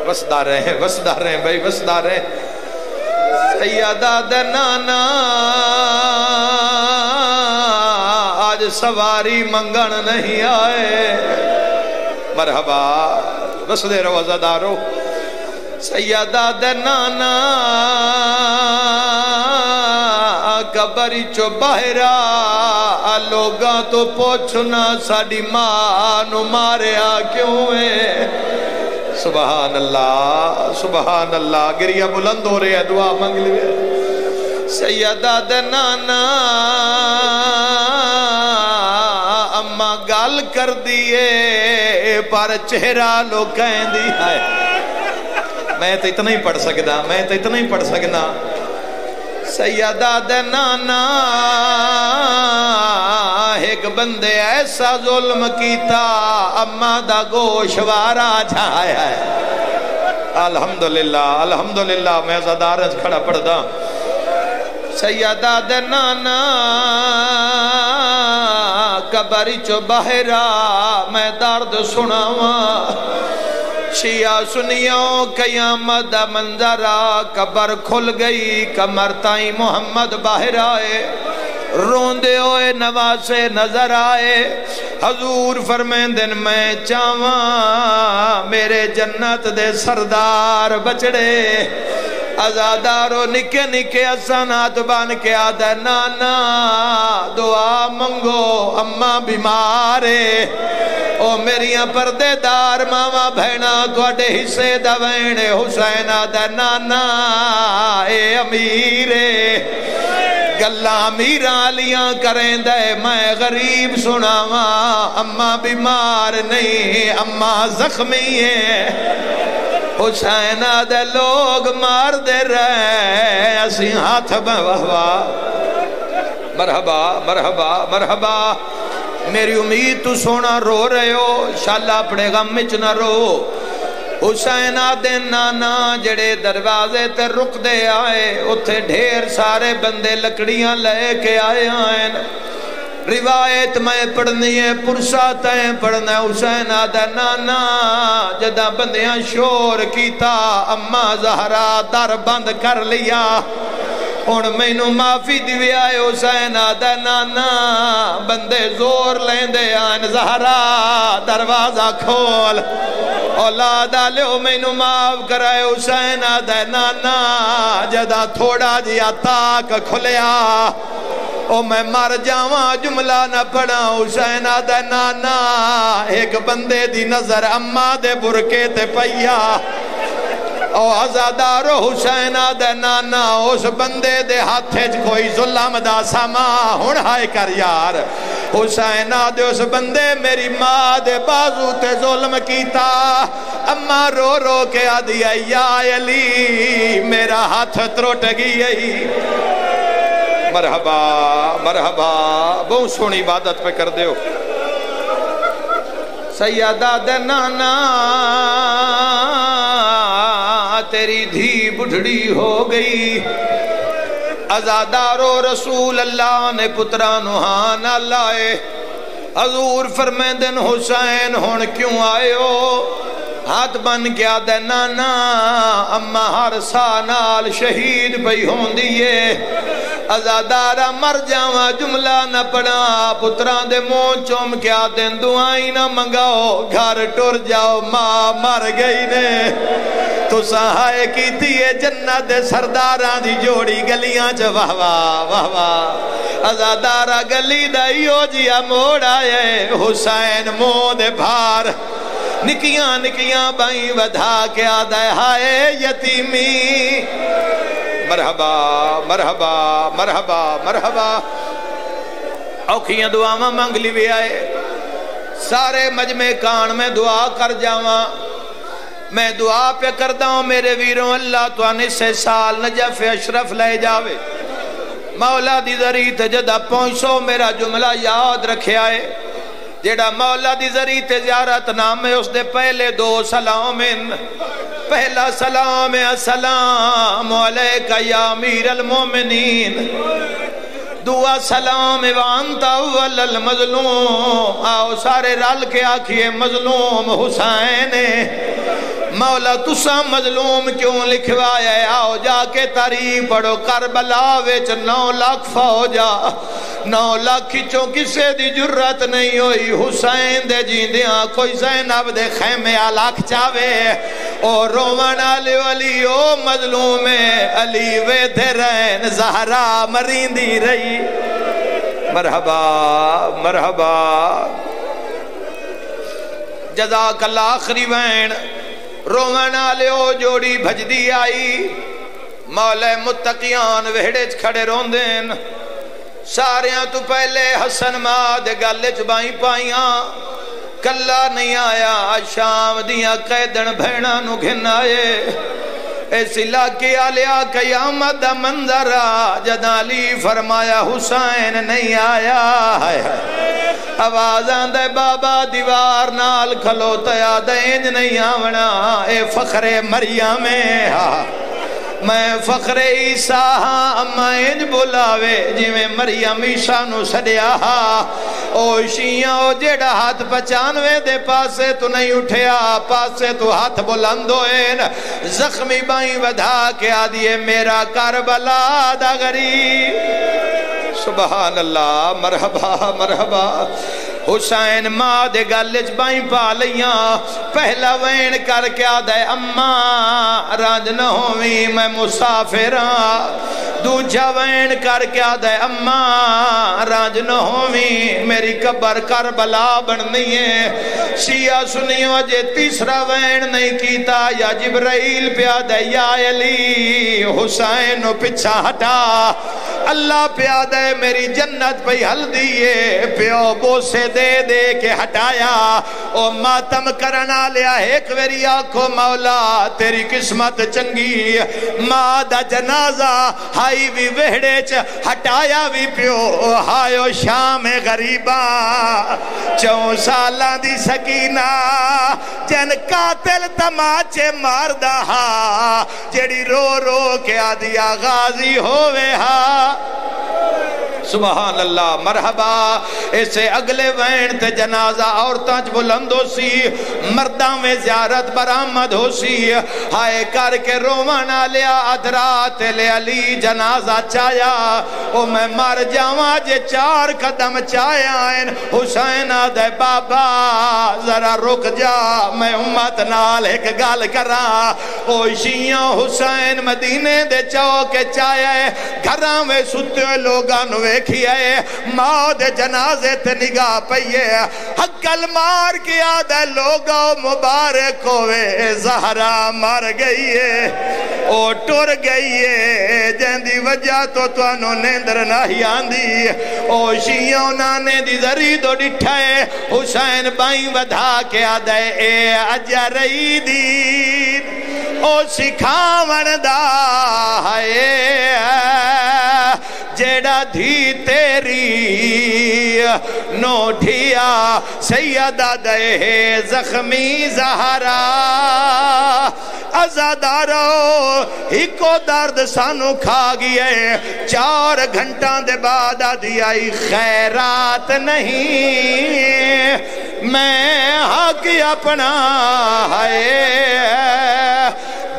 وسدہ رہے بھائی وسدہ رہے سیدہ دے نانا آج سواری منگن نہیں آئے مرحبا وسدے رو عزادارو سیدہ دے نانا قبری چو باہرا لوگاں تو پوچھنا ساڑی ماں نو ماریا کیوں ہے سبحان اللہ گریہ بلند ہو رہے ہیں دعا منگ لیے سیدہ دے نانا اماں گال کر دیئے پر چہرہ لو کہیں دی ہے میں تو اتنا ہی پڑھ سکنا سیدہ دے نانا ایک بندے ایسا ظلم کیتا اماں دا گوشوارا جھایا ہے الحمدللہ میں زدارج کھڑا پڑھدا سیدہ دے نانا قبری چو باہرا میں درد سناواں شیعہ سنیوں قیامت دا منظرہ قبر کھل گئی کمر تائیں محمد باہر آئے روندے ہوئے نواسے نظر آئے حضور فرمین دن میں چاواں میرے جنت دے سردار بچڑے ازادارو نکے نکے اسانات بان کے آدھے نانا دعا منگو اماں بیمارے او میریاں پردے دار ماما بھینا توڑے حصے دوینے حسین آدھے نانا اے امیرے گلہ امیران لیاں کریں دے میں غریب سناواں اماں بیمار نہیں اماں زخمی ہے حسین آدھے لوگ مار دے رہے اسی ہاتھ میں وہوا مرحبا میری امید تو سونا رو رہے ہو شاءاللہ اپنے غم مچ نہ رو حسین آدھے نانا جڑے دروازے تے رک دے آئے اتھے ڈھیر سارے بندے لکڑیاں لے کے آئے آئین روایت میں پڑھنی ہے پرساتیں پڑھنا حسین آدھے نانا جدہ بندیاں شور کیتا اماں زہرا در بند کر لیا ہن مینوں معافی دیوے آئے حسین آدھے نانا بندے زور لیندے آئین زہرا دروازہ کھول اولاد آلیو مینوں معاف کرائے حسین آدھے نانا جدہ تھوڑا جیا تاک کھلیا او میں مر جاواں جملہ نہ پڑھا حسین آدھے نانا ایک بندے دی نظر اماں دے برکے تے پیا او عزادارو حسین آدھے نانا اس بندے دے ہاتھے کوئی ظلم دا ساما ہن ہائے کر یار حسین آدھے اس بندے میری ماں دے بازو تے ظلم کیتا اماں رو رو کے آدھی یا علی میرا ہاتھ تروٹ گئی مرحبا بہت سونی عبادت پہ کر دیو سیدہ دے نانا تیری دھی بڑھڑی ہو گئی عزادارو رسول اللہ نے پترانو ہانا لائے حضور فرمیندن حسین ہون کیوں آئے ہو ہاتھ بن گیا دے نانا اما ہر سانال شہید پئی ہون دیئے ازادارہ مر جاواں جملہ نہ پڑھا پتران دے مون چوم کیا دن دعائیں نہ منگاؤ گھر ٹور جاؤ ماں مر گئی نے تو سہائے کی تیئے جنت دے سرداران دی جوڑی گلیاں چا واہ واہ ازادارہ گلی دائیو جیا موڑ آئے حسین مون دے بھار نکیاں بائیں ودھا کے آدھائے ہائے یتیمی مرحبا اوکھیاں دعا میں منگ لی بھی آئے سارے مجمع کان میں دعا کر جاواں میں دعا پہ کردہ ہوں میرے ویروں اللہ تو آنے سے سال نجف اشرف لے جاوے مولا دی ذریعہ تے جدہ پہنچو میرا جملہ یاد رکھے آئے جیڑا مولا دی ذریعہ تے زیارت نام ہے اس دے پہلے دو سلام پہلا سلام ہے السلام علیکہ یا امیر المومنین دعا سلام وانت اول المظلوم آؤ سارے رل کے آکھئے مظلوم حسین مولا تسا مظلوم کیوں لکھوایا ہے آؤ جا کے تاریخ پڑھو کربلا وچ 9 لاکھ فوجا 9 لاکھ چوں کسے دی جرت نہیں ہوئی حسین دے جیندیاں کوئی زینب دے خیمے آلاکھ چاوے او رومن علی ولی او مظلوم علی وے دے رین زہرا مرین رہی مرحبا مرحبا جزاک اللہ آخری وین رومن آلے او جوڑی بھجدی آئی مولا متقیان وہڑے کھڑے روندین ساریاں تو پہلے حسن ماد گلچ بائیں پائیاں کلا نہیں آیا شام دیاں قیدن بھیڑا نو گھن آئے اس علاقے آلیا قیامت دا منظر جدالی فرمایا حسین نہیں آیا آواز آندے بابا دیوار نال کھلوتا یاد انج نہیں آونا اے فخر مریم میں فخر عیسیٰ اما انج بلاوے جی میں مریم عیسیٰ نو سڑیا او شیعہ او جیڑا ہاتھ 95 دے پاسے تو نہیں اٹھیا پاسے تو ہاتھ بلندوئن زخمی بائیں ودھا کے آدھئے میرا کربلا دا غریب سبحان اللہ مرحبا مرحبا حسین ماں دے گلچ بائیں پا لیاں پہلا وین کر کے آدھے اماں رانج نہ ہوئی میں مسافراں دوجہ وین کر کے آدھے اماں رانج نہ ہوئی میری قبر کربلا بننی ہے شیعہ سنیوں جے تیسرا وین نہیں کیتا یا جبرائیل پہ آدھے یا علی حسین پچھا ہٹا اللہ پہ آدھے میری جنت پہ ہل دیئے پیو بوسے دے دے کے ہٹایا او ماتم کرنا لیا ایک ویری آنکھو مولا تیری قسمت چنگی ماں دا جنازہ ہائی بھی وہڑے چ ہٹایا بھی پیو ہائیو شام غریبہ 4 سالاں دی سکینہ جن قاتل تماچے مار دہا جڑی رو رو کے آدھیا غازی ہوئے ہاں سبحان اللہ مرحبا اسے اگلے وین تے جنازہ عورتاں بلند ہو سی مرداں میں زیارت برآمد ہو سی ہائے کر کے رومن آلیا ادرات لے علی جنازہ چایا او میں مر جاواں جے 4 قدم چایا حسین آدھے بابا ذرا رک جا میں امت نال ایک گال کرا او شیعہ حسین مدینے دے چوکے چایا گھراں میں ستے لوگاں نوے کھیئے موت جنازے تے نگاہ پئیے حقل مار کے آدھے لوگا مبارک ہوئے زہرا مر گئیے او ٹر گئیے جن دی وجہ تو انہوں نیندر نہیں آندی او شیعوں نانے دی ذری دو ڈٹھائے حسین بائیں ودھا کے آدھے اے اجرئی دین او سکھاون دا ہے جیڑا دھی تیری نو ڈھیا سیدہ دے زخمی زہرا ازادارو ہکو درد سانو کھا گئے 4 گھنٹاں دے بعد آدھی آئی خیرات نہیں میں حق اپنا ہے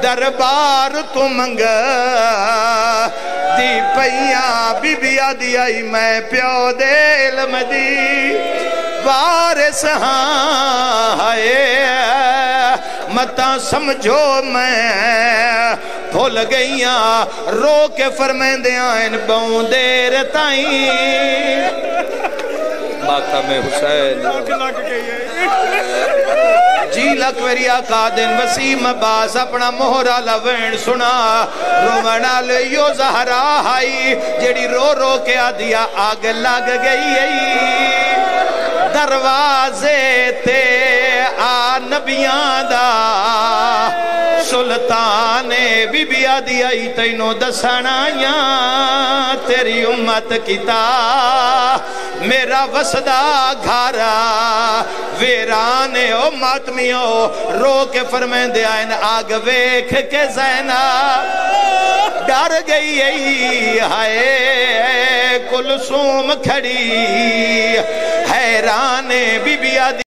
دربار تو منگا دی پیاں بی بی آدھی آئی میں پیو دے علم دی وارث ہاں متا سمجھو میں بھول گئیاں رو کے فرمیندے آئین بہوں دیر تائیں ماتم حسین جی لکوری آقا دن وسیم عباس اپنا مہرہ لوین سنا رومنہ لیو زہرا ہائی جیڑی رو رو کے آدھیا آگ لگ گئی دروازے تے آ نبیاں دا سلطان بی بی آدھی آئی تینوں دسنایا تیری امت کیتا میرا وسدا گھارا ویرانے او ماتمیوں رو کے فرمیندے آئین آگ ویکھ کے زینب ڈر گئی ہائے کلثوم کھڑی حیران بی بی آدھی